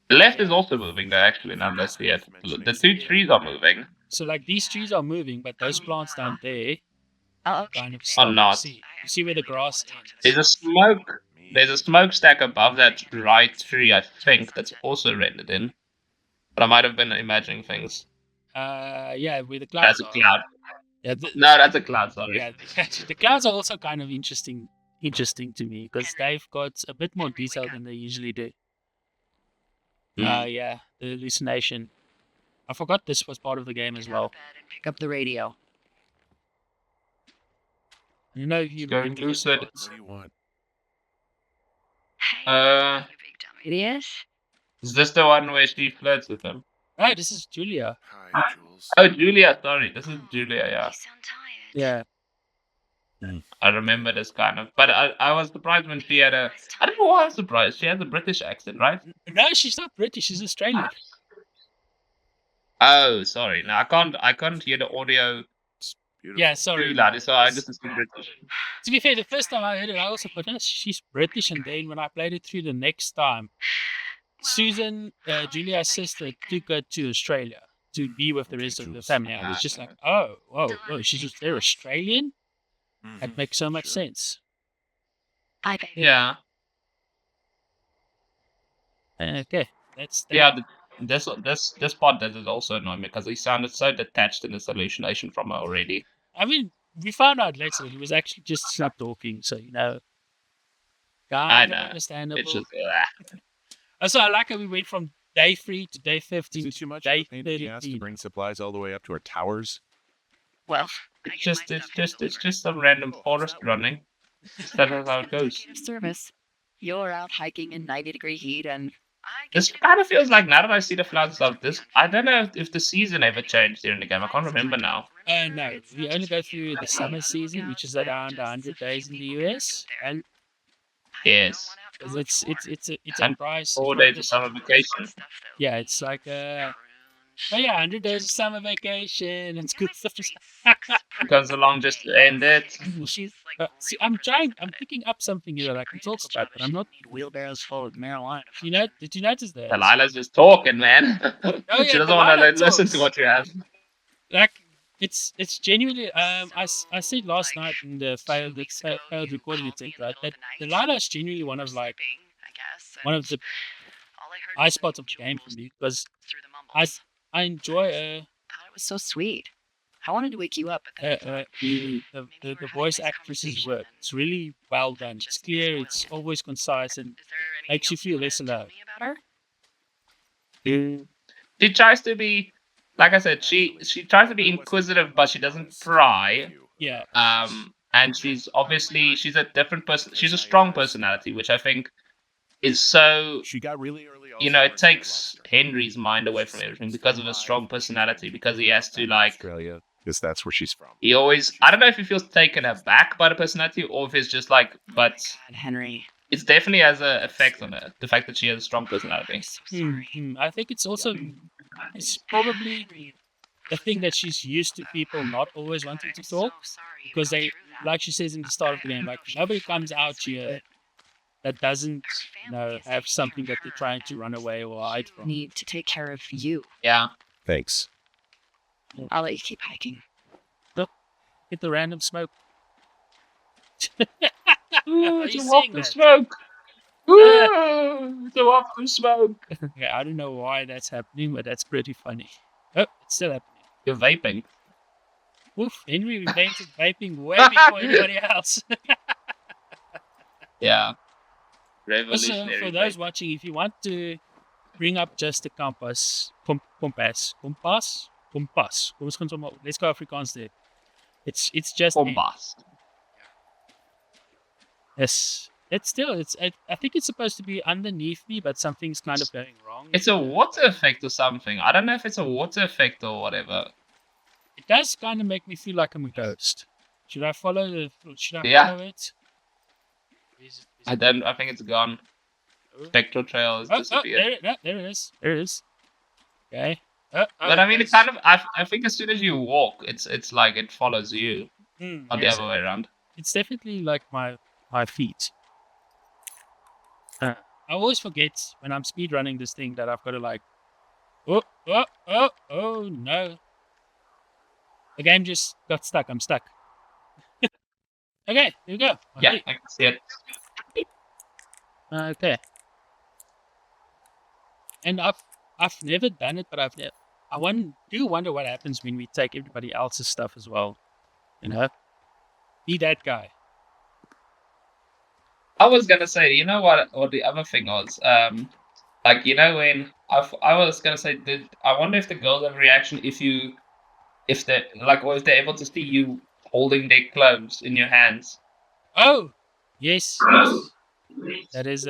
The left is also moving, though, actually, now that I see it. The two trees are moving. So like these trees are moving, but those plants down there okay. kind of stop. not. You see where the grass ends. There's a smoke. There's a smokestack above that right tree, I think, that's also rendered in. But I might have been imagining things. Yeah, where the clouds That's a are. cloud. Yeah, No, that's a cloud. Sorry. yeah, the clouds are also kind of interesting to me because they've got a bit more detail than they usually do. Yeah, the hallucination. I forgot this was part of the game as well. Pick up the radio. You know, if you Going lucid. What do you want? Uh, You big dumb idiot. is this the one where she flirts with him? Oh, this is Julia. Hi, Jules. Oh, Julia. Sorry, this is Julia. Yeah, You sound tired. Yeah. I remember this kind of. But I was surprised when she had a. I don't know why I'm surprised. She has a British accent, right? No, she's not British. She's Australian. Oh, sorry. No, I can't hear the audio Beautiful. Yeah, too sorry. loud, so I just assumed British. To be fair, the first time I heard it, I also thought, oh, she's British. And then when I played it through the next time, Susan, Julia's sister, took her to Australia to be with the rest of the family. I was just like, oh, whoa, they're Australian? That makes so much sense. I bet. Yeah, Okay, that's that. yeah. This part does it also annoy me because he sounded so detached in his hallucination from her already. I mean, we found out later that he was actually just stopped talking, so I kind know. of understandable. It's just. Also, I like how we went from day 3 to day 15 Is it to too much day of a pain in the ass to 13. bring supplies all the way up to our towers? Well, It's just some random forest running. That's how it goes. of service. You're out hiking in 90-degree heat, and I This kind of feels like now that I see the floods stuff. This I don't know if the season ever changed during the game. I can't remember now. No, we only go through the summer season, which is around 100 days in the US, and Yes, 'cause it's a And price. 4 days of summer vacation. Yeah, it's like 100 days of summer vacation. It's good stuff. Comes along just to end it. She's See, I'm picking up something here that I can talk about, but I'm not. wheelbarrows full of marijuana. Did you notice that? Delilah's just talking, man. Oh, She yeah, doesn't want to Delilah listen talks. to what you have. Like, it's genuinely. I said last night in the failed recording attempt, right? That Delilah is genuinely one of the eye spots of the game for me because I enjoy thought it was so sweet. I wanted to wake you up, but then the voice actress's work. It's really well done. It's clear. It's always concise and makes you feel less alone. about her? She tries to be, like I said, she tries to be inquisitive, but she doesn't pry. Yeah. And she's a different person. She's a strong personality, which I think is so. She got really early. It takes Henry's mind away from everything because of his strong personality. Because he has to Australia, because that's where she's from. He always. I don't know if he feels taken aback by the personality or if it's just like. But God, Henry. it's definitely has an effect on her. The fact that she has a strong personality. I'm so sorry. I think it's probably the thing that she's used to people not always wanting to talk because they, like she says in the start of the game, like nobody comes out here that doesn't have something that they're trying to run away or hide from. Need to take care of you. Yeah. Thanks. I'll let you keep hiking. Get the random smoke. Ooh, Are it's you a seeing waft of that? smoke. Ooh, it's a waft of smoke. Yeah, I don't know why that's happening, but that's pretty funny. Oh, it's still happening. You're vaping. Woof, Henry invented vaping way before anybody else. Yeah. Also, Revolutionary. for those watching, if you want to bring up just the compass. Kom ons gaan sommer, let's go Afrikaans there. It's just bombast. yes. I think it's supposed to be underneath me, but something's kind of going wrong. It's a water effect or something. I don't know if it's a water effect or whatever. It does kind of make me feel like I'm a ghost. Should I follow Yeah. follow it? I don't. I think it's gone. spectral trail has disappeared. There it is. There it is. Okay. But I mean, it kind of. I think as soon as you walk, it's like it follows you, not the yes, other way around. it's definitely like my feet. I always forget when I'm speed running this thing that I've got to like. Oh no! The game just got stuck. I'm stuck. Okay, here we go. Yeah, Okay. I can see it. Okay. And I've never done it, but do wonder what happens when we take everybody else's stuff as well. You know, be that guy. I was gonna say, you know what the other thing was? Like you know when I was gonna say, I wonder if the girls have a reaction if they're like, or if they're able to see you holding their clothes in your hands. Oh, yes. That is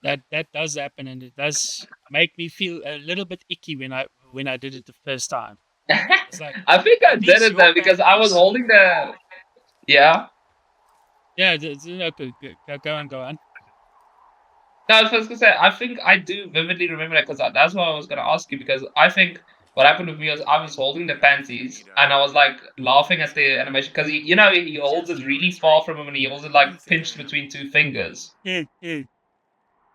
that does happen, and it does make me feel a little bit icky when I did it the first time. It's like, I think I are did these it your though because I was panties? holding the. Yeah. Yeah, okay, go on. No, I was just gonna say, I think I do vividly remember that because that's what I was gonna ask you because I think what happened with me was I was holding the panties and I was like laughing at the animation because he holds it really far from him and he holds it like pinched between two fingers.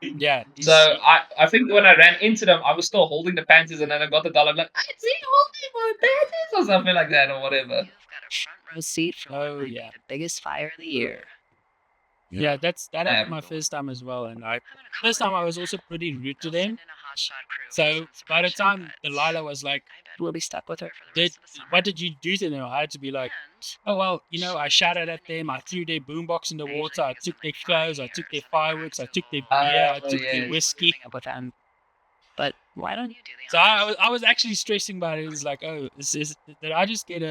Yeah. So I think when I ran into them, I was still holding the panties and then I got the doll. I'm like, I see you holding my panties or something like that or whatever. You've got a front row seat for Oh, what might be yeah. the biggest fire of the year. Yeah, that happened my first time as well, and first time I was also pretty rude to them. So by the time Delilah was like, We'll be stuck with her for the rest of the summer. what did you do to them? I had to be like, oh, well, I shouted at them. I threw their boombox in the water. I took their clothes. I took their fireworks. I took their beer. I took their whiskey. Up with them. But why don't you do the So I was actually stressing about it. It was like, oh, did I just get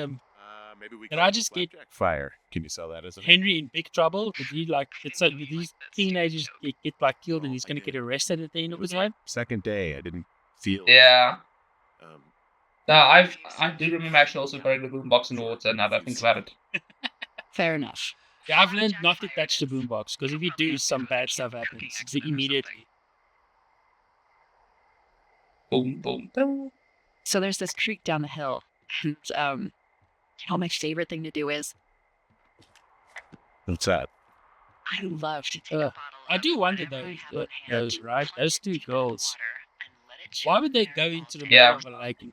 Maybe we Did call I it just get Blackjack Fire? Can you sell that as a Henry in big trouble? Did he these teenagers get like killed and he's going to get arrested at the end of his life? second day? I didn't feel. Yeah. Um, No, I do remember actually also throwing the boombox in the water now that I think about it. Fair enough. Yeah, I've learned not to touch the boombox because if you do, some bad stuff happens. It's immediately. Boom, boom, boom. So there's this creek down the hill. And my favorite thing to do is what's that? I love to take a bottle. I do wonder those right? Those two girls. Why would they go into the middle of a lake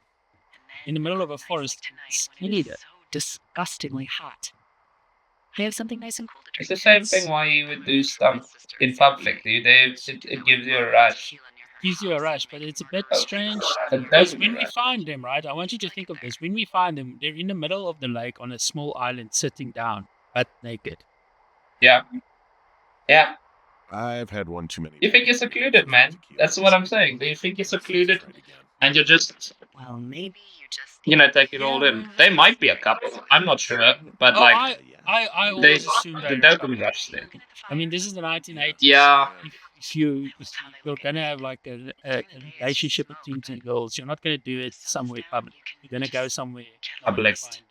in the middle of a forest? You need it. Disgustingly hot. I have something nice and cool to drink. It's the same thing why you would do stuff in public. It gives you a rush. Gives you a rush, but it's a bit strange. It Because doesn't when we rush. find them, right? I want you to think of this. When we find them, they're in the middle of the lake on a small island, sitting down, but naked. Yeah. Yeah. I've had one too many. You think you're secluded, man. That's what I'm saying. You think you're secluded and you're just, Well, maybe you just take it all in. They might be a couple. I'm not sure. But Oh, like, I they, always assume the that. dopamine rush there. I mean, this is the 1980s. Yeah. If you're gonna have like a relationship between two girls, you're not gonna do it somewhere public. You're gonna go somewhere Public. find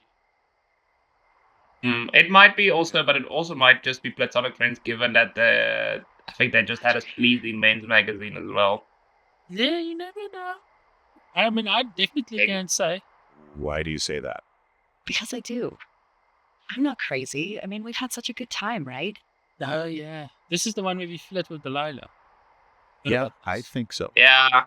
It might be also, but it also might just be platonic friends given that I think they just had a pleasing men's magazine as well. you. Yeah, you never know. I mean, I definitely can't say. Why do you say that? because I do. I'm not crazy. I mean, we've had such a good time, right? Oh yeah, this is the one where we flirt with Delilah. Yeah, I think so. Yeah. I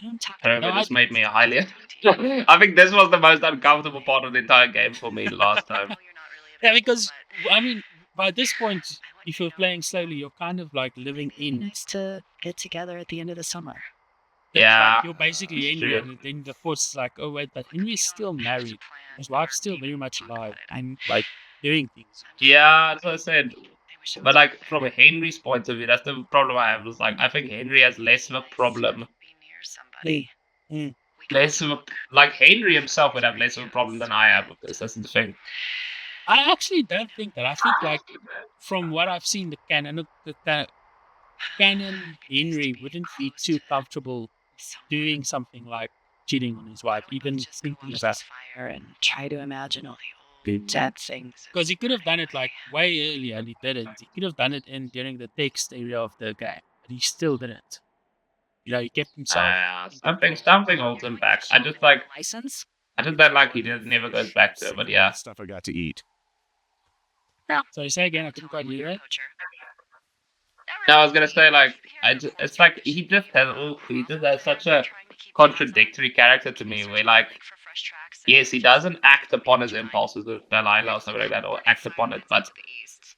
don't talk I remember No, this made me highly. I think this was the most uncomfortable part of the entire game for me last time. Yeah, because I mean, by this point, if you're playing slowly, you're kind of like living in. Nice to get together at the end of the summer. Yeah. Like, you're basically Henry, Sure. and then the force is like, oh wait, but Henry's still married. His wife's still very much alive. I'm like doing things. Yeah, that's what I said. But like from a Henry's point of view, that's the problem I have. Is like I think Henry has less of a problem. Lee, Less of a, like Henry himself would have less of a problem than I have with this. That's the thing. I actually don't think that. I think like from what I've seen, the canon Henry wouldn't be too comfortable doing something like cheating on his wife, even just go thinking watch about. this fire and try to imagine all the old dead things. Because he could have done it like way earlier, and he didn't. He could have done it during the text area of the game, but he still didn't. He kept himself. Something holds him back. I just license. don't like he never goes back to it. But yeah, Stuff I got to eat. So you say again, I couldn't quite hear it. no, I was gonna say it's like he just has such a contradictory character to me. Where yes, he doesn't act upon his impulses with Delilah or something like that, or act upon it, but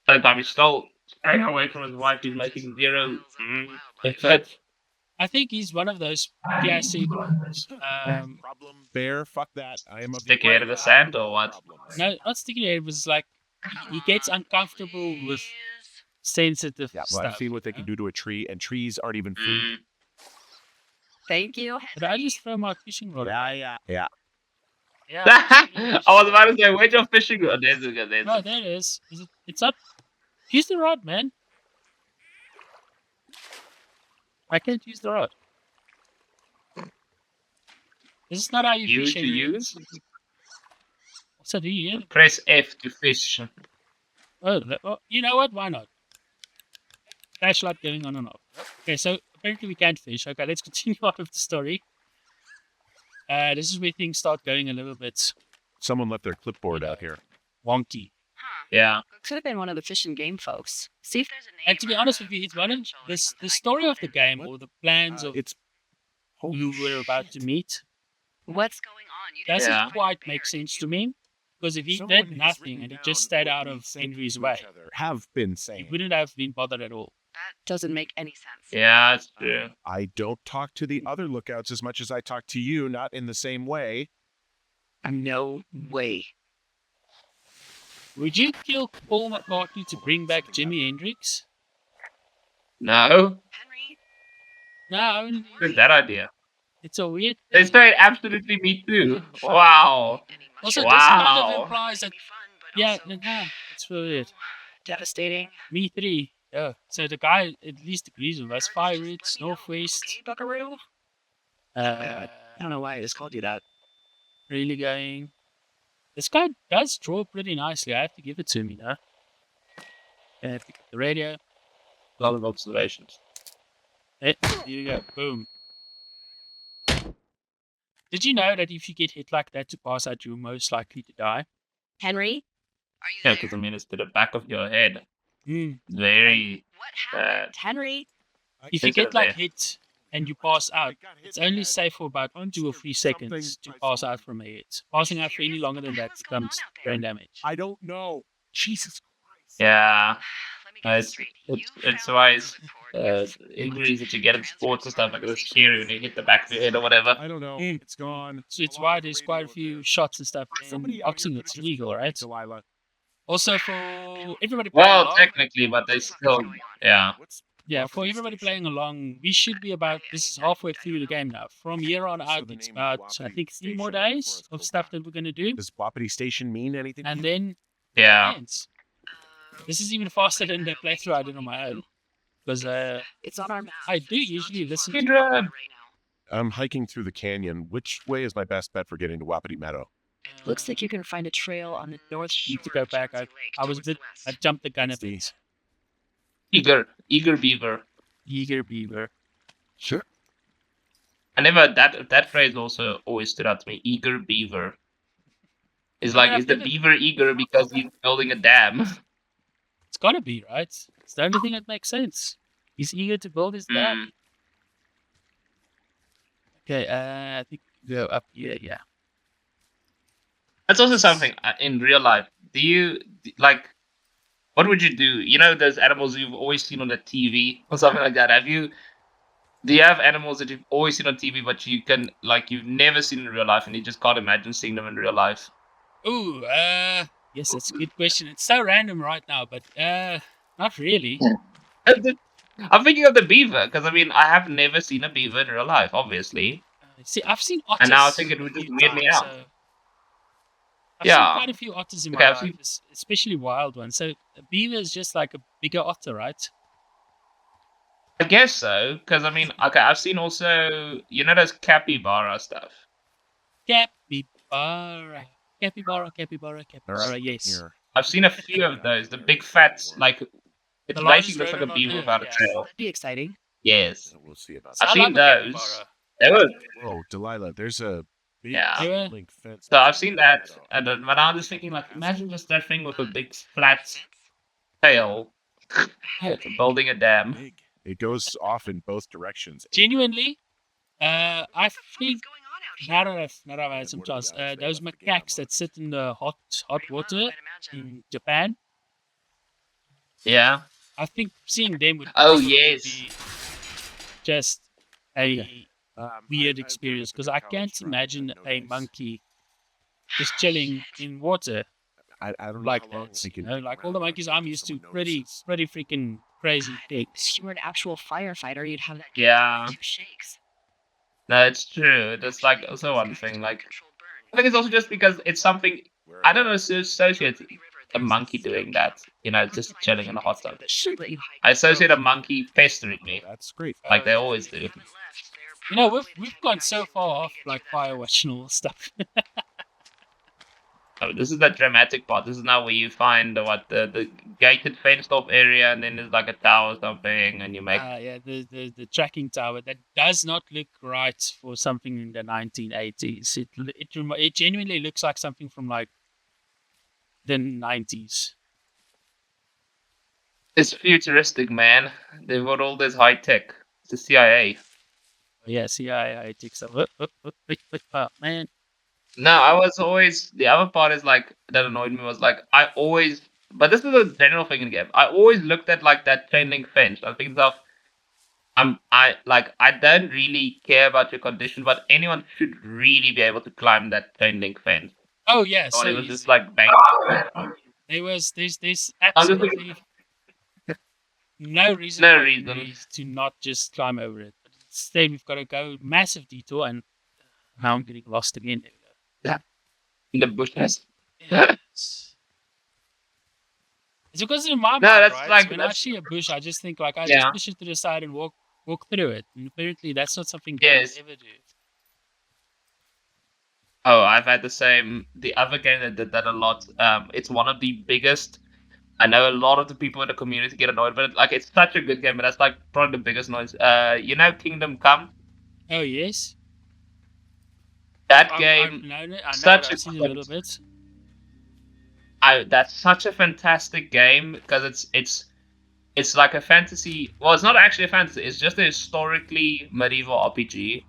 at the time he's still staying away from his wife. He's making zero effort. I think he's one of those classic. Problem bear, fuck that. I am of Stick your head in the sand or what? No, not sticking it. It was like he gets uncomfortable with sensitive Yeah, well, I've stuff. seen what they can do to a tree, and trees aren't even food. Mm. Thank you. But I just throw my fishing rod. Yeah. Yeah. I was about to say, where's your fishing rod? There's No, there it is. It's not. Use the rod, man. I can't use the rod. This is not how you You fish. to Henry. use? So do you? Press F to fish. Oh, you know what? Why not? Flashlight going on and off. Okay, so apparently we can't fish. Okay, let's continue on with the story. This is where things start going a little bit Someone left their clipboard out here. wonky. Yeah. Could have been one of the Fish and Game folks. See if there's a name. And to be honest with you, it's one of the story of the game or the plans of It's who we're about to meet What's going on? You doesn't Yeah. quite make sense to me. Because if he someone did who's nothing written and he down just stayed what out we of say Henry's to way, each other, have been he saying. wouldn't have been bothered at all. That doesn't make any sense. Yeah, it's true. I don't talk to the other lookouts as much as I talk to you, not in the same way. No way. Would you kill Paul McCartney to bring back Jimi Hendrix? No? Henry, No, Good that idea. it's a weird. They say absolutely me too. Wow. Also, this Wow. kind of implies that. be fun, but Yeah, also no, it's weird. devastating. Me three. Yeah. So the guy at least agrees with us. Fire Roots, Northwest. Hey, Buckaroo. Uh, I don't know why I just called you that. really going. This guy does draw pretty nicely. I have to give it to him, you know. I have to get the radio. A lot of observations. Here you go. Boom. Did you know that if you get hit like that to pass out, you're most likely to die? Henry, are you Yeah, there? because I mean, it's to the back of your head. Mm. Very What happened? Henry, If you Consider get like that. hit and you pass out, it's only safe for about 2 or 3 seconds to pass out from a hit. Passing out for any longer than that becomes brain damage. I don't know. Jesus Christ. Yeah. let me get this It's straight. it's wise. Injuries that you get in sports and stuff like this scary when you hit the back of your head or whatever. I don't know. Mm. It's gone. So it's why there's quite a few shots and stuff in boxing that's legal, right? Delilah. Also for everybody playing Well, along, technically, but they still, yeah. yeah, for everybody playing along, we should be about, this is halfway through the game now. From here on out, it's about, I think, 3 more days of stuff that we're going to do. Does Wapiti Station mean anything? And then Yeah. ends. This is even faster than the playthrough I did on my own. Because It's on our map. I do usually listen to Hydra. Right now. I'm hiking through the canyon. Which way is my best bet for getting to Wapiti Meadow? Looks like you can find a trail on the north shore. need to go of back. Chauncey Lake I was a towards the bit, I west. jumped the gun a See. bit. Eager beaver. Eager beaver. Sure. I never, that phrase also always stood out to me. Eager beaver. It's like, Yeah, is the I've never- beaver eager because he's building a dam? It's gotta be, right? It's the only thing that makes sense. He's eager to build his dam. Mm. Okay, I think we go up here, yeah. That's also something in real life. Do you, like, what would you do? You know those animals you've always seen on the TV or something like that? Do you have animals that you've always seen on TV but you can, like, you've never seen in real life and you just can't imagine seeing them in real life? Ooh, yes, that's a good question. It's so random right now, but not really. I'm thinking of the beaver because I mean I have never seen a beaver in real life, obviously. See, I've seen otters. And now I think it would a just few weird me times, out. so I've Yeah. seen quite a few otters in Okay, my I've life, seen- especially wild ones. So a beaver is just like a bigger otter, right? I guess so because I mean, okay, I've seen also those capybara stuff. Capybara, capybara, capybara, capybara. Yes. Here. I've seen a few of those. The big fat, like it The largest basically looks like a rodent on beaver Earth, without a yeah. tail. That'd be exciting. Yes. We'll see about I've I seen love a those. capybara. They were. Oh, Delilah, there's a big Yeah. They were- chain link fence. So I've seen that, and then, but I was just thinking, like, imagine just that thing with a big flat tail building a dam. Big. It goes off in both directions. Genuinely, I What's think going on out here? now that I've had And some what are the chance, odds they those left the game macaques that unlocked? sit in the hot Pretty low, water I'd imagine. in Japan, Yeah. I think seeing them would Oh, probably yes. be just a Okay. weird experience because I can't imagine a monkey just chilling in water I don't know like how long that. they You can know, be like all the around monkeys before I'm used to, someone pretty notices. freaking crazy If pigs. you were an actual firefighter, you'd have that Yeah. 2 shakes. No, it's true. That's like also one thing. Like, I think it's also just because it's something I don't know, associate a monkey doing that. You know, just chilling in a hot tub. I associate a monkey pestering me, That's great. like they always do. You know, we've gone so far off like Firewatch and all stuff. Oh, this is the dramatic part. This is now where you find the gated fenced off area, and then there's like a tower or something, and you make. Yeah, the tracking tower that does not look right for something in the 1980s. It genuinely looks like something from like the 90s. It's futuristic, man. They've got all this high tech. It's the CIA. Yeah, CIA takes up. Oh, man. No, I was always the other part is like that annoyed me was like I always, but this is a general thing in the game. I always looked at like that chain link fence. I think stuff. I don't really care about your condition, but anyone should really be able to climb that chain link fence. Oh yeah, So so it was easy. just like bang. There's just absolutely no reason No for reason. me to not just climb over it. But instead, we've got to go massive detour, and now I'm getting lost again. There we go. In the bushes. It's because in my No, mind, that's right? like- When I that's- see a bush, I just think like I Yeah. just push it to the side and walk through it. And apparently, that's not something Yes. games ever do. Oh, I've had the same. The other game that did that a lot. It's one of the biggest. I know a lot of the people in the community get annoyed, but like it's such a good game. But that's like probably the biggest noise. You know, Kingdom Come. Oh yes, That I game. know it. I know such it. a I've seen a good- little bit. That's such a fantastic game because it's like a fantasy. Well, it's not actually a fantasy. It's just a historically medieval RPG.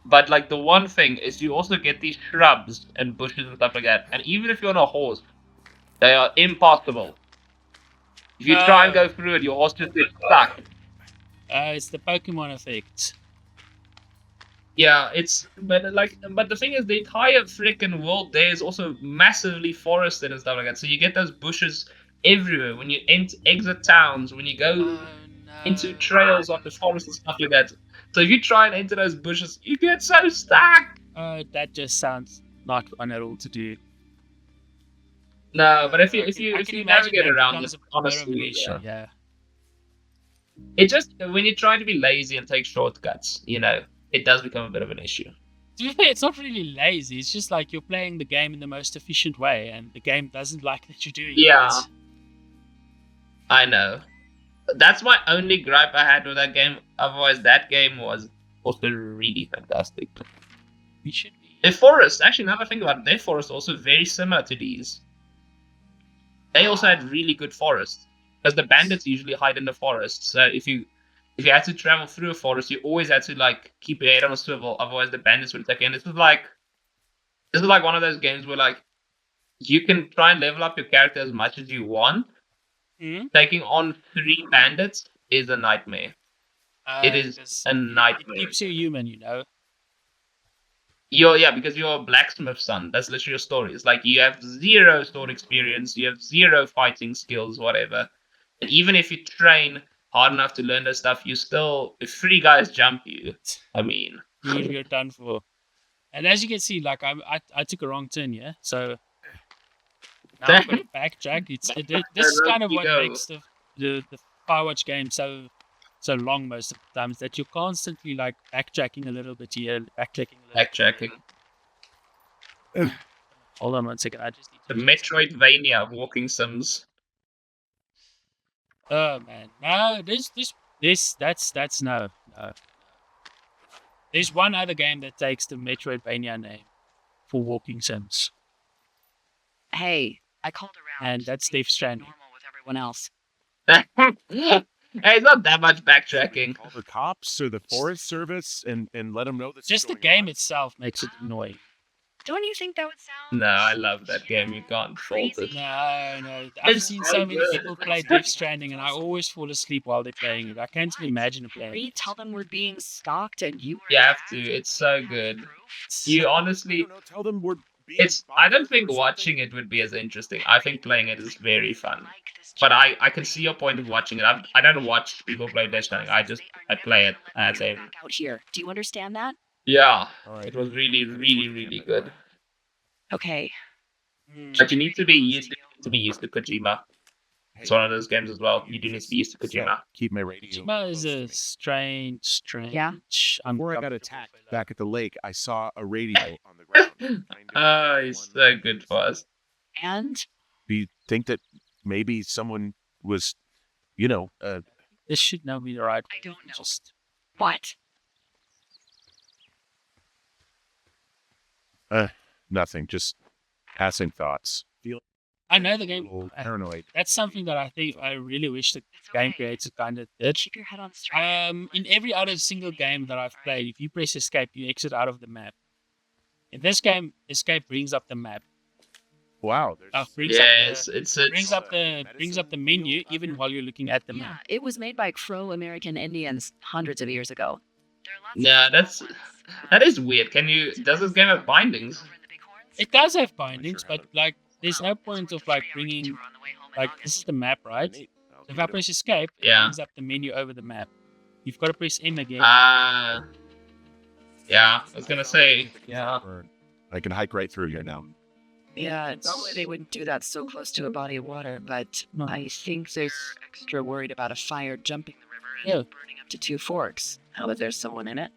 But like the one thing is you also get these shrubs and bushes and stuff like that. And even if you're on a horse, they are impossible. If you try and go through it, your horse just gets stuck. It's the Pokemon effect. Yeah, but the thing is, the entire freaking world there is also massively forested and stuff like that. So you get those bushes everywhere when you exit towns, when you go No. into trails of the forest and stuff like that. So if you try and enter those bushes, you get so stuck. That just sounds not fun at all to do. No, but if I you can imagine navigate that around becomes it, a honestly, motivation, yeah. yeah. It just when you try to be lazy and take shortcuts, it does become a bit of an issue. To be fair, it's not really lazy. It's just like you're playing the game in the most efficient way, and the game doesn't like that you're doing Yeah. it. I know. That's my only gripe I had with that game. Otherwise, that game was also really fantastic. We should be. The forest, actually, now that I think about it, their forest also very similar to these. They also had really good forests. Because the bandits usually hide in the forest. So if you had to travel through a forest, you always had to like keep your head on a swivel, otherwise the bandits would attack you. And this is like one of those games where like you can try and level up your character as much as you want. Hmm? Taking on 3 bandits is a nightmare. It is because a nightmare. It keeps you human, Because you're a blacksmith son. That's literally your story. It's like you have 0 sword experience, you have 0 fighting skills, whatever. And even if you train hard enough to learn that stuff, you still, if 3 guys jump you, I mean, You're done for. And as you can see, like I took a wrong turn here, so now I'm going to backtrack. This is kind of what go. makes the Firewatch game so long most of the time, is that you're constantly like backtracking a little bit here, backtracking a little backtracking. bit. Hold on one second. I just need The to. Metroidvania of walking sims. Oh man, no, this That's no. There's one other game that takes the Metroidvania name for walking sims, Hey, I called around. and that's Things Death Stranding. normal with everyone else. Hey, it's not that much backtracking. Call the cops or the forest service and let them know this. Just the game itself makes it annoying. Don't you think that would sound? No, I love that game. You can't fault it. Crazy? No. I've It's seen so so many good. people play Death Stranding, and I always fall asleep while they're playing it. I can't even imagine playing We it. tell them we're being stalked and you. You have to. It's so good. You honestly, Tell them we're. I don't think watching it would be as interesting. I think playing it is very fun. But I can see your point of watching it. I don't watch people play Death Stranding. I play it as a. Back out here. Do you understand that? Yeah, All right. it was really, really, really good. Okay. But you need to be used to Kojima. It's one of those games as well. You do need to be used to Kojima. Keep my radio. Kojima is close to a me. strange. Yeah. Before I got uncomfortable attacked fellow. back at the lake, I saw a radio on the ground. Kind of Oh, he's so good for us. And Do you think that maybe someone was, This should now be the right. I don't know. Just what? nothing, just passing thoughts. Feeling I know the a game. little paranoid. That's something that I think I really wish the It's game okay. creators kind of did. Keep your head on straight. In every other single game that I've played, if you press escape, you exit out of the map. In this game, escape brings up the map. Wow. There's Brings up the- Yes, it's brings up the menu even while you're looking at the Yeah, map. it was made by Crow-American Indians hundreds of years ago. Yeah, that is weird. Does this game have bindings? It does have bindings, but like there's no point of like bringing like this is the map, right? neat. I'll If give I it a- press escape, it Yeah. brings up the menu over the map. You've got to press M again. Yeah, I was gonna say, yeah. burn. I can hike right through here now. Yeah, normally they wouldn't do that so close to a body of water, but No. I think they're extra worried about a fire jumping the river and Yeah. burning up to 2 forks. How about there's someone in it?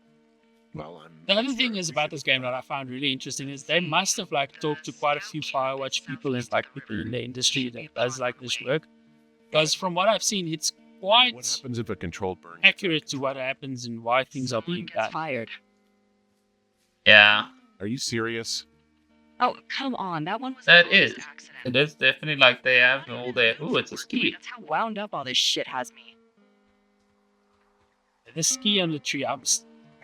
Well, The other thing is about this game that I found really interesting is they must have like talked to quite a few Firewatch people and like people in the industry that does like this work. Because from what I've seen, it's quite what happens if a controlled burn? accurate to what happens and why things are being Gets done. fired. Yeah, Are you serious? Oh, come on. That one was That a bonus is. accident. it is definitely like they have all their. Ooh, it's a ski. That's how wound up all this shit has me. The ski on the tree,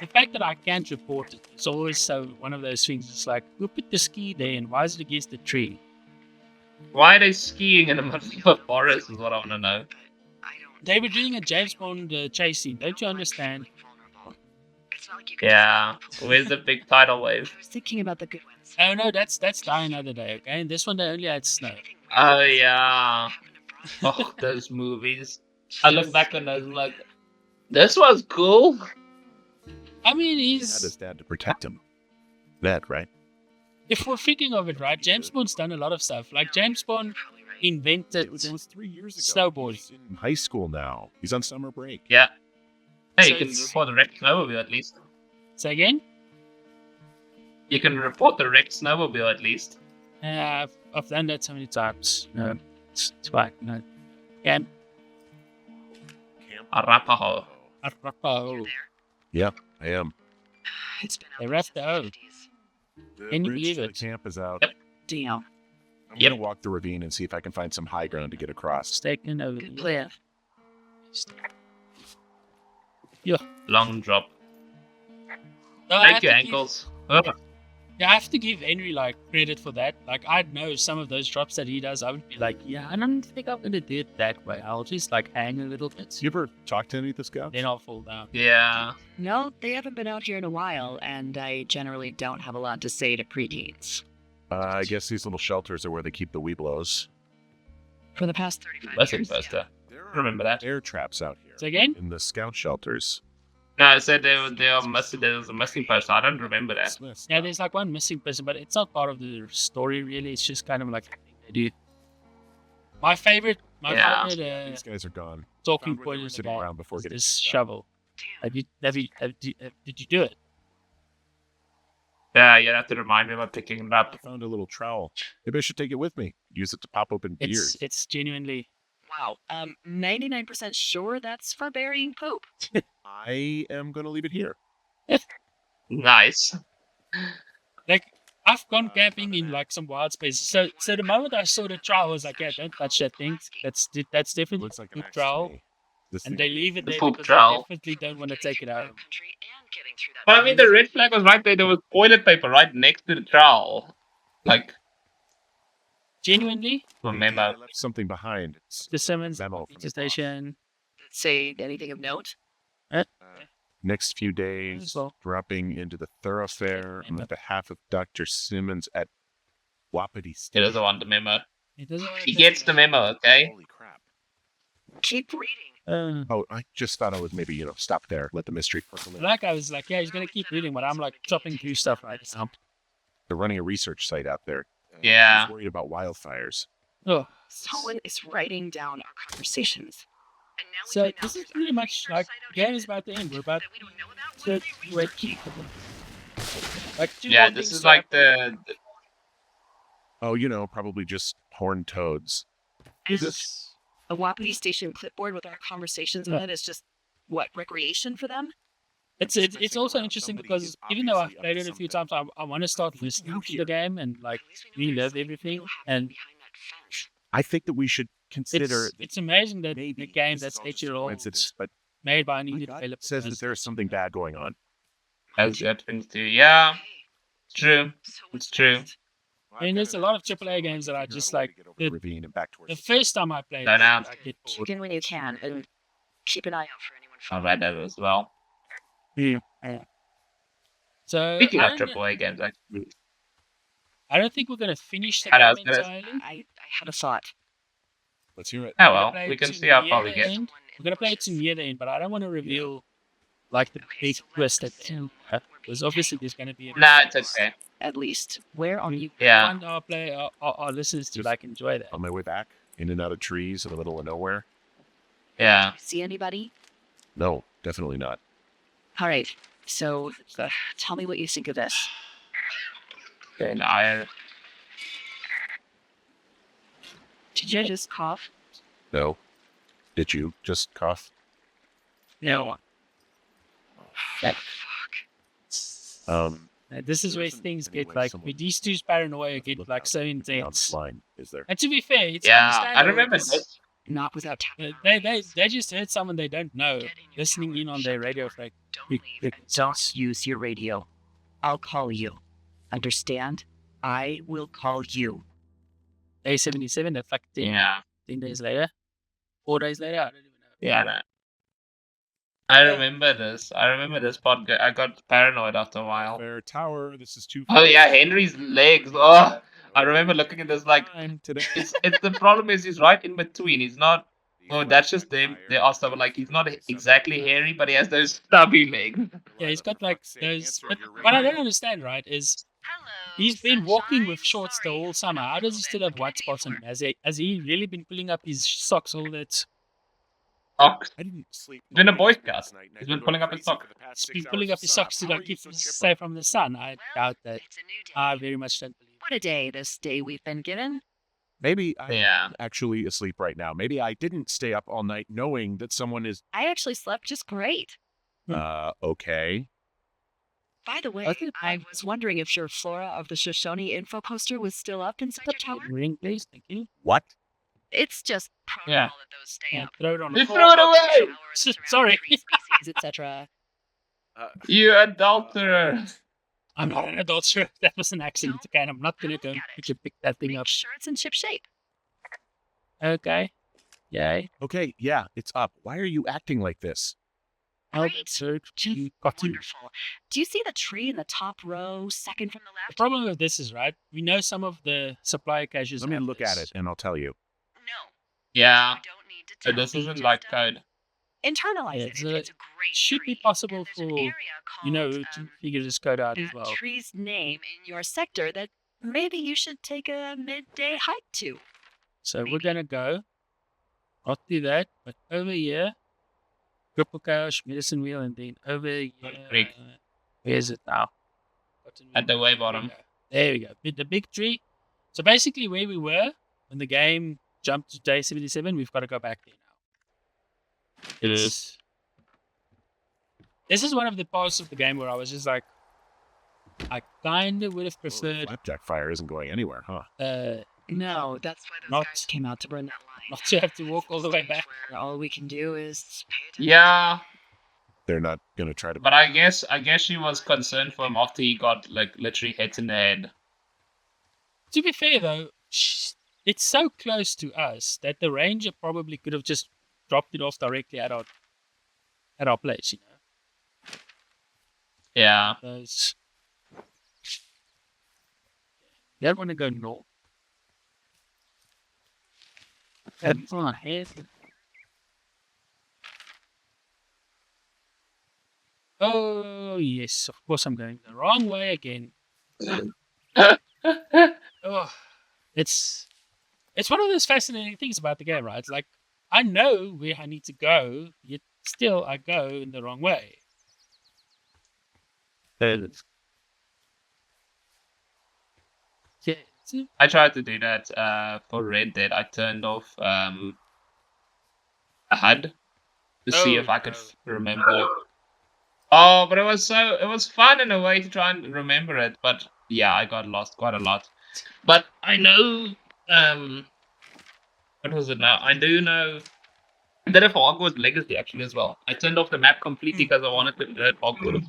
the fact that I can't report it, it's always so one of those things. It's like, who put the ski there and why is it against the tree? Why are they skiing in the middle of a forest? Is what I want to know. I don't. They were doing a James Bond chase scene, don't you understand? It's not like you can Yeah, where's the big tidal wave? I was thinking about the good ones. Oh no, that's Die Another Day, okay? And this one they only had snow. Oh yeah. Oh, those movies. I look back on those like, this was cool. I mean, He had his he's dad to protect him. That, right? if we're thinking of it right, James Bond's done a lot of stuff. Like James Bond invented It was 3 years ago. snowboarding. He's in high school now. He's on summer break. Yeah. Hey, So you can it's- report the wrecked snowmobile at least. Say again? You can report the wrecked snowmobile at least. I've done that so many times. No, it's fine. No. Camp. Arapaho. Arapaho. I am. It's been They out wrapped since the O. 50s. The Can you bridge believe to it? The camp is out. Yep. Damn. I'm Yep. gonna walk the ravine and see if I can find some high ground to get across. Staken over. Good plan. Long drop. No, I have Break your to give- ankles. Ugh. Yeah, I have to give Henry like credit for that. Like I'd know some of those drops that he does. I would be like, yeah, I don't think I'm gonna do it that way. I'll just like hang a little bit, You ever talk to any of the scouts? then I'll fall down. Yeah. No, they haven't been out here in a while, and I generally don't have a lot to say to preteens. I guess these little shelters are where they keep the Weeblos. For the past 35 Mussing years. poster. There Remember that. bear traps out here So again, in the scout shelters. No, I said there was a missing poster. I don't remember that. Smiths. yeah, there's like one missing person, but it's not part of the story really. It's just kind of like a thing they do. My favorite Yeah. These guys are gone. talking Found where point they were in the sitting game around before is getting this picked up. shovel. Did you do it? Yeah, you have to remind me about picking it up. I found a little trowel. Maybe I should take it with me. Use it to pop open beers. It's genuinely Wow. 99% sure that's for burying poop. I am going to leave it here. Nice. Like, I've gone camping in like some wild spaces. So the moment I saw the trowel, I was like, yeah, don't touch that thing. That's definitely Looks like an poop axe to trowel. me. This And thing- they leave it The there poop because trowel. they definitely don't want to take it out. But I mean, the red flag was right there. There was toilet paper right next to the trowel. Like, Genuinely, remember. I left something behind. It's the Simmons memo from police the boss. station. Say anything of note? Next few As days, well. dropping into the thoroughfare on behalf of Dr. Simmons at Wapiti He Station. doesn't want the memo. It doesn't want to He take gets it the out. memo, okay? Holy crap. Keep reading. Oh, I just thought I would maybe, stop there, let the mystery percolate. Like I was like, yeah, he's gonna keep reading, but I'm like chopping through stuff right now. They're running a research site out there. Yeah. He's worried about wildfires. Oh, Someone is writing down our conversations. so this is pretty much like the game is about to end. We're about to wait. Like two Yeah, more this things is to like happen. Oh, probably just horned toads. And a Wapiti Station clipboard with our conversations on Yeah. it is just, what, recreation for them? It's also interesting because even though I've played it a few times, I want to start listening to the game and like relive everything. And I think that we should consider it's amazing that maybe the game this that's is all just 8 year old coincidence, but made by an my indie gut developer says that does there's something bad going on. as that things do. Yeah, it's true. It's true. I mean, there's a lot of AAA games that I just like. The ravine and back towards The first time I played, Don't it, know. I get Check in when you can and keep an eye out for anyone. I'll write that as well. So Speaking I of don't, AAA games, actually. I don't think we're gonna finish the I know, I game was gonna- entirely. I had a thought. Let's hear it. Oh We're gonna well, play we it can to see how near far we the get. end. We're gonna play it to near the end, but I don't want to reveal like the big twist at the end. Because obviously there's gonna be a Nah, it's okay. At least. Where are you? Yeah. want our listeners to Just- like enjoy that. On my way back, in and out of trees in the middle of nowhere. Yeah. See anybody? No, definitely not. All right. So tell me what you think of this. Okay, no, I Did you just cough? No. Did you just cough? No. That- Um, This is where isn't things anyway get like someone with these two's paranoia get look like out so down this intense. line, is there? And to be fair, it's yeah, I understandable remember because, this. Not without They just heard someone they don't know listening in on their radio for like Don't use your radio. I'll call you. Understand? I will call you. day 77. That's like 10, Yeah. 10 days later, 4 days later. I don't even know. Yeah, no. I remember this. I remember this pod. I got paranoid after a while. Fair tower, this is too Oh yeah, Henry's legs. Oh, I remember looking at this like Time today. it's the problem is he's right in between. He's not. Oh, that's just them. They are some like he's not exactly hairy, but he has those stubby legs. Yeah, he's got like those. But what I don't understand, right, is he's been walking with shorts the whole summer. How does he still have white spots on him? Has he really been pulling up his socks all that? Socks. I didn't sleep. He's been a Boy last Scout. night, and He's I've been going pulling up his crazy socks. for the past He's 6 been pulling up hours. his socks to How are like you keep so him chipper? safe from the sun. I doubt that. It's a new day. I very much don't believe. What a day this day we've been given. Maybe I'm Yeah. actually asleep right now. Maybe I didn't stay up all night knowing that someone is I actually slept just great. okay. By the way, Okay. I was wondering if your Flora of the Shoshone info poster was still up inside the tower. Ring, please. Thank you. What? It's just protocol Yeah. that those stay Yeah, up. throw it on the You floor. threw it away. Sorry. Etc. You adulterer. I'm not an adult, sir. That was an accident. Okay, and I'm not gonna go to pick that thing Make up. sure it's in ship shape. Okay. Yay. Okay, yeah, it's up. Why are you acting like this? Oh, Great. sir, Just you got to. wonderful. Do you see the tree in the top row, second from the The left? problem with this is, right, we know some of the supplier caches. Let me have look this. at it and I'll tell you. No. Yeah. You don't need to So tell this me, isn't just, like code. Internalize Yeah, it. it's It's a- a great should be tree. possible And there's an for, area you know, called, to figure this code out as that well. tree's name in your sector that maybe you should take a midday hike to. So we're gonna go. Not do that, but over here, Cripple Couch, Medicine Wheel, and then over here. Creek. Where's it now? At the way bottom. There we go. The big tree. So basically, where we were when the game jump to day 77. We've got to go back there now. It is. This is one of the parts of the game where I was just like, I kind of would have preferred Flapjack fire isn't going anywhere, huh? No, that's why those Not- guys came out to burn that line. not to have to walk all the way back. Where all we can do is pay attention. Yeah, They're not going to try to. but I guess she was concerned for him after he got like literally hit in the head. To be fair, though, it's so close to us that the ranger probably could have just dropped it off directly at our place, you know. Yeah. Those. You don't want to go north. That's on ahead. Oh yes, of course I'm going the wrong way again. Oh, it's one of those fascinating things about the game, right? It's like I know where I need to go, yet still I go in the wrong way. Yeah, I tried to do that for Red Dead. I turned off HUD to see if I could remember. Oh, but it was fun in a way to try and remember it. But yeah, I got lost quite a lot. But I know what was it now? I do know. I did it for Hogwarts Legacy actually as well. I turned off the map completely because I wanted to learn Hogwarts.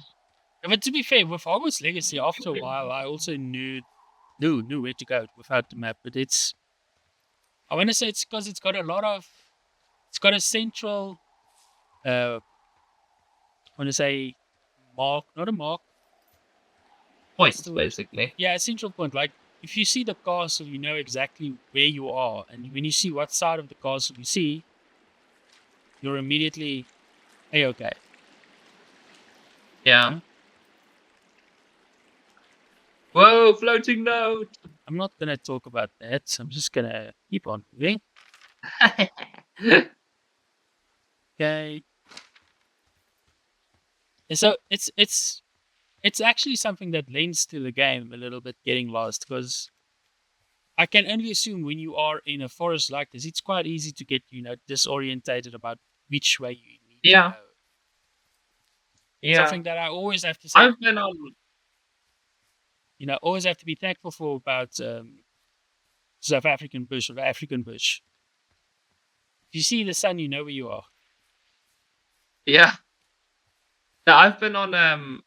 but to be fair, with Hogwarts Legacy, after a while, I also knew where to go without the map. But I want to say it's because it's got a central, I want to say not a mark. Points basically. Yeah, a central point. Like if you see the castle, you know exactly where you are, and when you see what side of the castle you see, you're immediately okay. Yeah. Whoa, floating note. I'm not gonna talk about that. I'm just gonna keep on moving. Okay. And so it's actually something that lends to the game a little bit getting lost, because I can only assume when you are in a forest like this, it's quite easy to get disorientated about which way you need Yeah. to go. Yeah. Something that I always have to say. I've been on. Always have to be thankful for about South African bush or the African bush. If you see the sun, you know where you are. Yeah. Now I've been on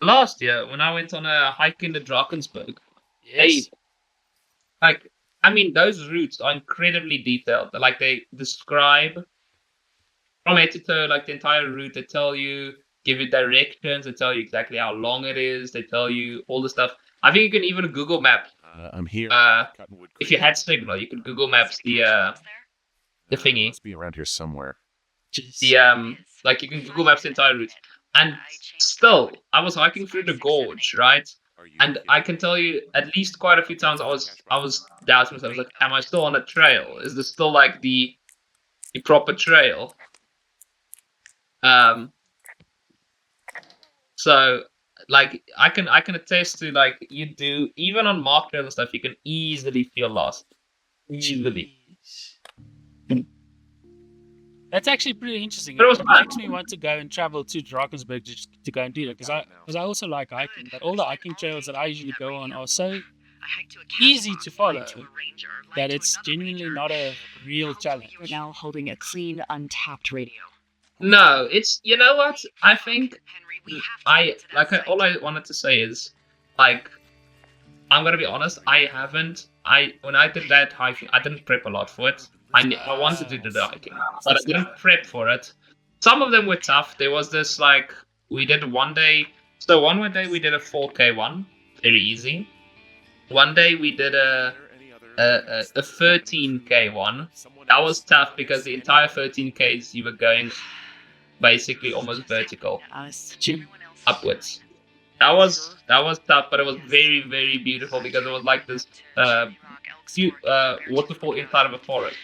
last year when I went on a hike in the Drakensberg. Yes. Those routes are incredibly detailed. Like they describe from head to toe, like the entire route. They tell you, give you directions. They tell you exactly how long it is. They tell you all the stuff. I think you can even Google Maps. I'm here. Cottonwood If you Creek. had signal, you could Google Maps the thingy. Must be around here somewhere. Like you can Google Maps the entire route. And still, I was hiking through the gorge, right? Are you And I can tell you, at least quite a few times, I was doubting myself. I was like, am I still on a trail? Is this still like the proper trail? So like I can attest to, like, you do, even on marked trail and stuff, you can easily feel lost. Easily. Jeez. That's actually pretty interesting. But it was It fun. makes me want to go and travel to Drakensberg to go and do that, because I also like hiking. But all the hiking trails that I usually go on are so easy to follow that it's genuinely not a real challenge. You are now holding a clean, untapped radio. No, it's, you know what? I think all I wanted to say is, like, I'm gonna be honest. When I did that hiking, I didn't prep a lot for it. I wanted to do the hiking, but I didn't prep for it. Some of them were tough. There was this, like, we did one day. So one day we did a 4K one, very easy. One day we did a 13K one. That was tough because the entire 13Ks you were going basically almost vertical upwards. That was tough, but it was very, very beautiful because it was like this waterfall inside of a forest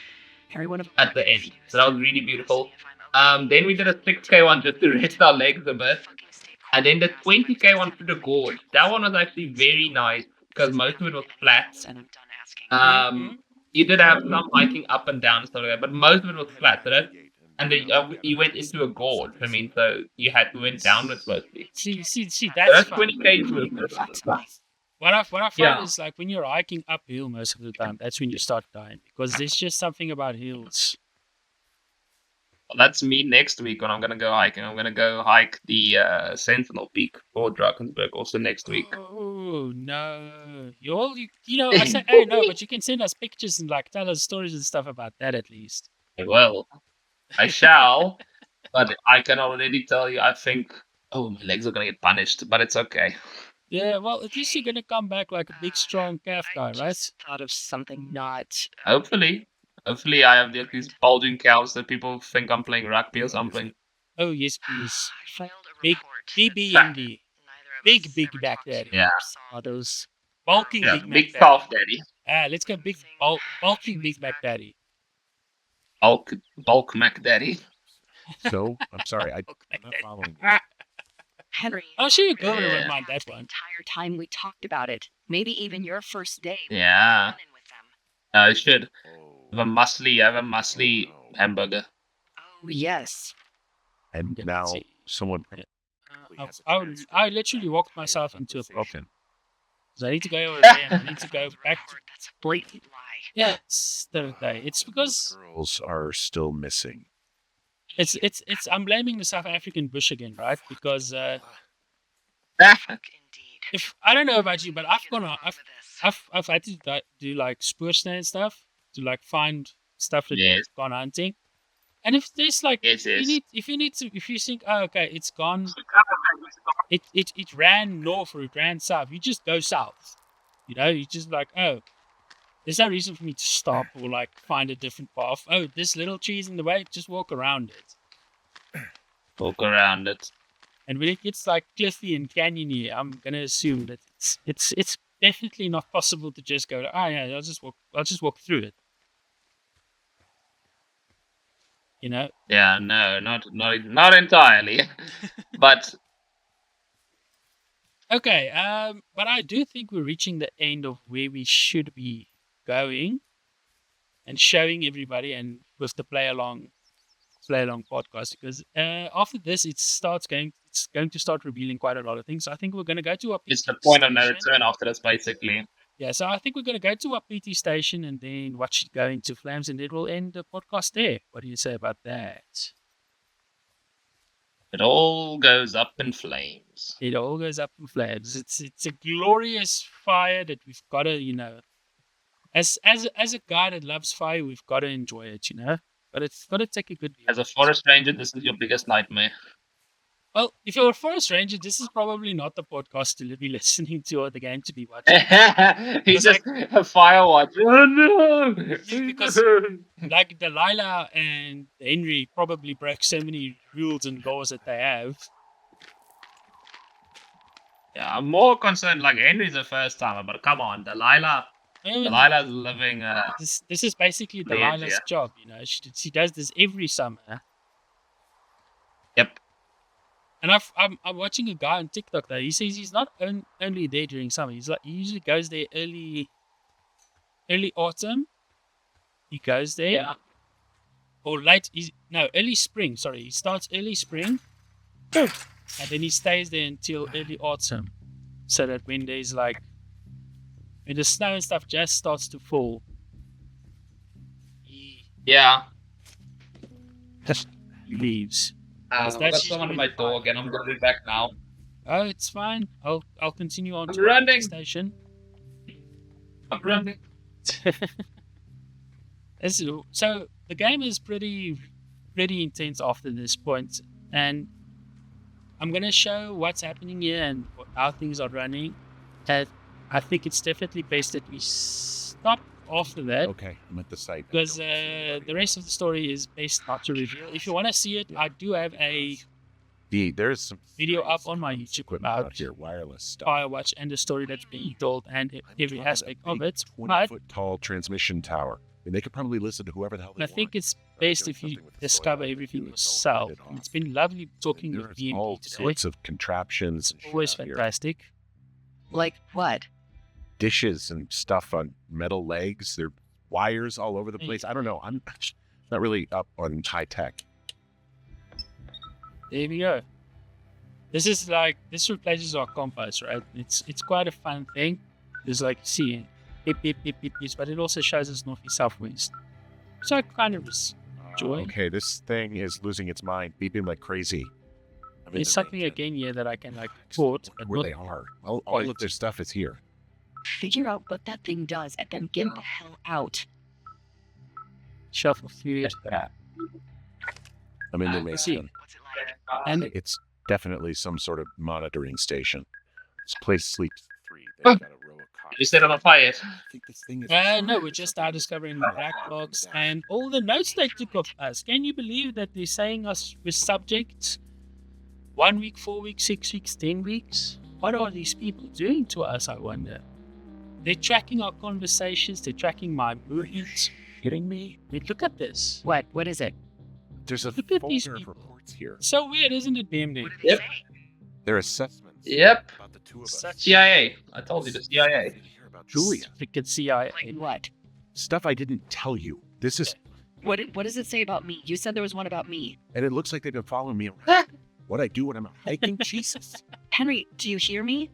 at the end. So that was really beautiful. Then we did a 6K one just to rest our legs a bit. And then the 20K one through the gorge. That one was actually very nice because most of it was flat. And I'm done asking. you did have some hiking up and down and stuff like that, but most of it was flat. So that, and then you went into a gorge. I mean, so we went downwards mostly. See, So that's that's fun. 20 km worth. What I find Yeah. is like when you're hiking uphill most of the time, that's when you start dying because there's just something about hills. Well, that's me next week when I'm gonna go hiking. I'm gonna go hike the Sentinel Peak for Drakensberg also next week. Oh no! You know, I say, hey, no, but you can send us pictures and like tell us stories and stuff about that at least. Well, I shall, but I can already tell you. I think, oh, my legs are gonna get punished, but it's okay. Yeah, well, at least you're gonna come back like a big, strong calf guy, I right? just thought of something not. Hopefully, I have these bulging calves that people think I'm playing rugby or something. Oh yes, please. I filed a Big report. BBMD, Neither of big us big ever back talked to daddy, Yeah. or saw those. bulking Yeah, big big Mac calf daddy. daddy, Let's go big bulking big Mac daddy. bulk Mac daddy. So I'm sorry, I'm Bulk Mac not daddy. following. Henry. I'm sure your girl Yeah. wouldn't mind that The one. entire time we talked about it. Maybe even your first day. Yeah, Running with them. I should Oh, have a muscly hamburger. Oh yes. and Yeah, now let's see. someone I literally walked myself into a problem. So I need to go over Yeah. there and I need to go back to. That's a blatant lie. Yeah, it's third day. It's because girls are still missing. it's I'm blaming the South African bush again, right? Because Fuck indeed. if I don't know about you, but I've Get gone along on, with this. I've had to do like spoorsnay and stuff to like find stuff that Yes. have gone hunting. And if there's like Yes, yes. if you think, oh okay, it's gone, it ran north or it ran south, you just go south. You know, you just like, oh, there's no reason for me to stop or like find a different path. Oh, this little tree's in the way, just walk around it. Walk around it. And when it gets like cliffy and canyony, I'm gonna assume that it's definitely not possible to just go, oh yeah, I'll just walk through it. You know? Yeah, no, not entirely, but Okay, but I do think we're reaching the end of where we should be going and showing everybody and with the play along podcast because after this it's going to start revealing quite a lot of things. So I think we're going to go to our it's the PT point of no station. return after this, basically. Yeah, so I think we're going to go to our PT station and then watch it go into flames and it will end the podcast there. What do you say about that? It all goes up in flames. It all goes up in flames. It's a glorious fire that we've got to, you know, as a guy that loves fire, we've got to enjoy it, you know. But it's got to take a good view. As a forest ranger, this is your biggest nightmare. Well, if you're a forest ranger, this is probably not the podcast to be listening to or the game to be watching. He's just a Firewatch. Oh no! Because- Like Delilah and Henry probably broke so many rules and laws that they have. Yeah, I'm more concerned. Like Henry's a first timer, but come on, Delilah's living. This is basically Yeah, Delilah's yeah. job, you know. She does this every summer. Yep. And I'm watching a guy on TikTok though. He says he's not only there during summer. He usually goes there early autumn. He goes there. Yeah. Or early spring. Sorry, he starts early spring, and then he stays there until early autumn, so that when the snow and stuff just starts to fall, he Yeah. leaves. I've got someone at my door again. I'm gonna be back now. Oh, it's fine. I'll continue on I'm to the running. station. I'm running. So the game is pretty intense after this point, and I'm gonna show what's happening here and how things are running. And I think it's definitely best that we stop after that Okay, I'm at the site. because the rest of the story is best not to reveal. If you want to see it, I do have a There's some video up on my YouTube equipment out about here, wireless stuff. Firewatch and the story that's being told and every talking aspect about of a it. 20 But foot tall transmission tower. I mean, they could probably listen to whoever the hell they I want. think it's best if you discover everything yourself. And it's been lovely talking with There's all BMP today. sorts of contraptions and Always shit out here. fantastic. Like what? Dishes and stuff on metal legs. They're wires all over the place. I don't know. I'm not really up on high tech. There we go. This replaces our compass, right? It's quite a fun thing. It's like seeing beep beep beep beep beep, but it also shows us northeast southwest. So I kind of enjoy. Okay, this thing is losing its mind, beeping like crazy. It's something again here that I can like port, but where not they are. All of their stuff is here. Figure out what that thing does and then get the hell out. shuffle through it. I'm in the See. mason. What's it like? And It's definitely some sort of monitoring station. This place sleeps 3. Oh. They've got a row of cots. You set it on fire. I think this thing is. no, we're just out discovering the black box and all the notes they took of us. Can you believe that they're saying us with subjects 1 week, 4 weeks, 6 weeks, 10 weeks? What are these people doing to us, I wonder? They're tracking our conversations, they're tracking my movements. Kidding me? I mean, look at this. What? What is it? There's a Look at these folder of people. reports here. So weird, isn't it, BMD? What did they Yep. say? Their assessments. Yep. About the two of us. Such CIA. I told you the CIA. Did you hear about Julia? Freaking CIA. Like what? Stuff I didn't tell you. This is, What does it say about me? You said there was one about me. and it looks like they've been following me around. What I do when I'm out hiking? Jesus. Henry, do you hear me?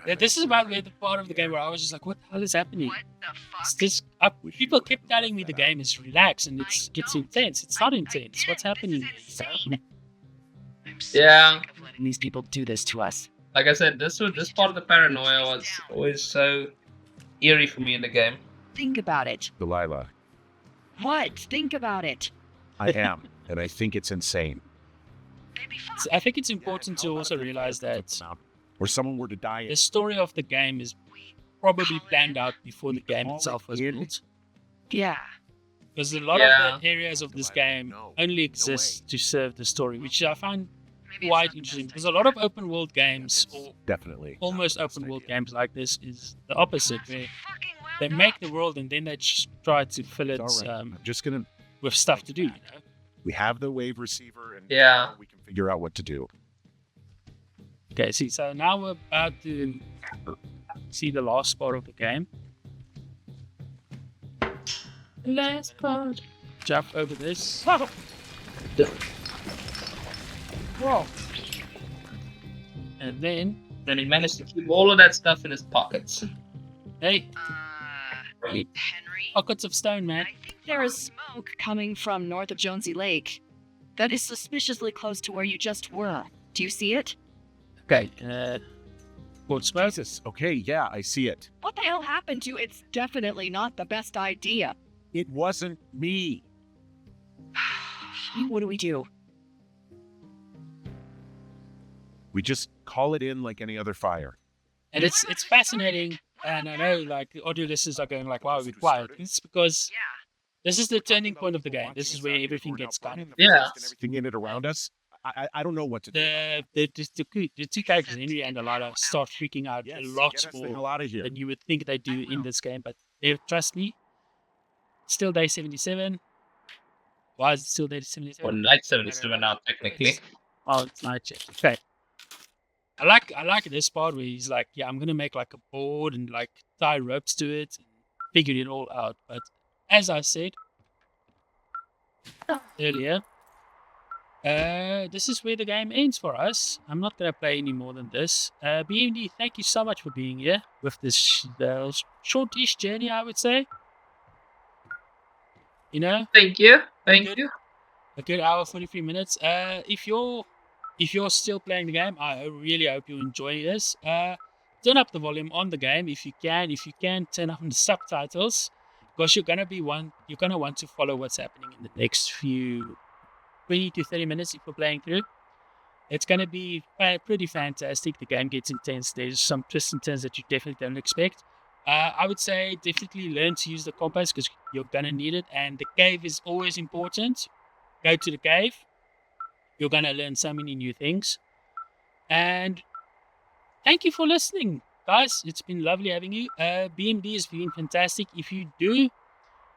Yeah, this is about the part of the game where I was just like, what the hell is happening? What the fuck? It's this, people kept telling me the game is relaxed and it gets intense. It's not intense. What's happening? This is insane. I'm so Yeah. sick of letting these people do this to us. Like I said, this part of the paranoia was always so eerie for me in the game. Think about it. Delilah, What? Think about it. I am, and I think it's insane. They'd be fine. I think it's important to also realize that Or someone were to die. the story of the game is probably planned out before the game itself was built. Yeah. Because a lot Yeah. of the areas of this game only exist to serve the story, which I find quite interesting. Because a lot of open world games, or Definitely. almost open world games like this, is the opposite, where Fucking well they done. make the world and then they just try to fill it It's all right. I'm just gonna. with stuff to do, you know? We have the wave receiver, and Yeah. we can figure out what to do. Okay, see, so now we're about to see the last part of the game. Last part. Jump over this. Whoa. And then, Then he managed to keep all of that stuff in his pockets. hey, Henry? pockets of stone, man. I think there is smoke coming from north of Jonesy Lake. That is suspiciously close to where you just were. Do you see it? Okay, what smoke? Jesus. Okay, yeah, I see it. What the hell happened to you? It's definitely not the best idea. It wasn't me. What do we do? We just call it in like any other fire. And it's fascinating, and I know like the audio listeners are going like, wow, we're quiet. It's because Yeah. this is the turning point of the game. This is where everything gets gone. Yeah. And everything in it around us. I don't know what to do. The two characters, Henry and Delilah, start freaking out Yes, a lot get us the hell more out of here. than you would think they do in this game. But trust me, still day 77. Why is it still day Or 77? night 77 now, technically. Oh, it's night shift. Okay. I like this part where he's like, yeah, I'm gonna make like a board and like tie ropes to it and figure it all out. But as I said earlier, this is where the game ends for us. I'm not gonna play any more than this. BMD, thank you so much for being here with this shortish journey, I would say. You know, Thank you. Thank you. a good hour 43 minutes. If you're still playing the game, I really hope you enjoy this. Turn up the volume on the game if you can. If you can, turn up the subtitles, because you're gonna want to follow what's happening in the next few 20 to 30 minutes if you're playing through. It's gonna be pretty fantastic. The game gets intense. There's some twists and turns that you definitely don't expect. I would say definitely learn to use the compass because you're gonna need it. And the cave is always important. Go to the cave. You're gonna learn so many new things. And thank you for listening, guys. It's been lovely having you. BMD has been fantastic. If you do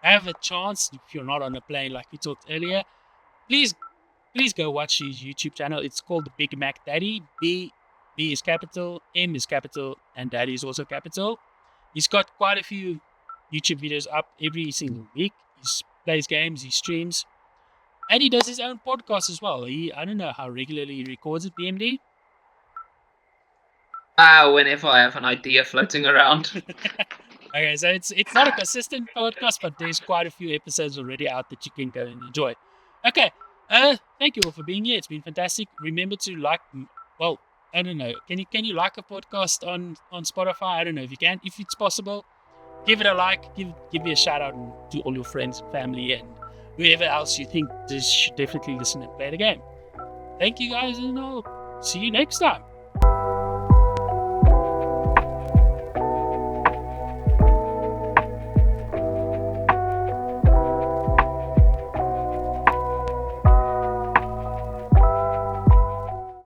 have a chance, if you're not on a plane like we talked earlier, please go watch his YouTube channel. It's called the Big Mac Daddy. B is capital, M is capital, and Daddy is also capital. He's got quite a few YouTube videos up every single week. He plays games, he streams, and he does his own podcast as well. I don't know how regularly he records it, BMD. Whenever I have an idea floating around. Okay, so it's not a consistent podcast, but there's quite a few episodes already out that you can go and enjoy. Okay, thank you all for being here. It's been fantastic. Remember to like, well, I don't know. Can you like a podcast on Spotify? I don't know if you can. If it's possible, give it a like. Give me a shout out to all your friends, family, and whoever else you think should definitely listen and play the game. Thank you guys, and I'll see you next time.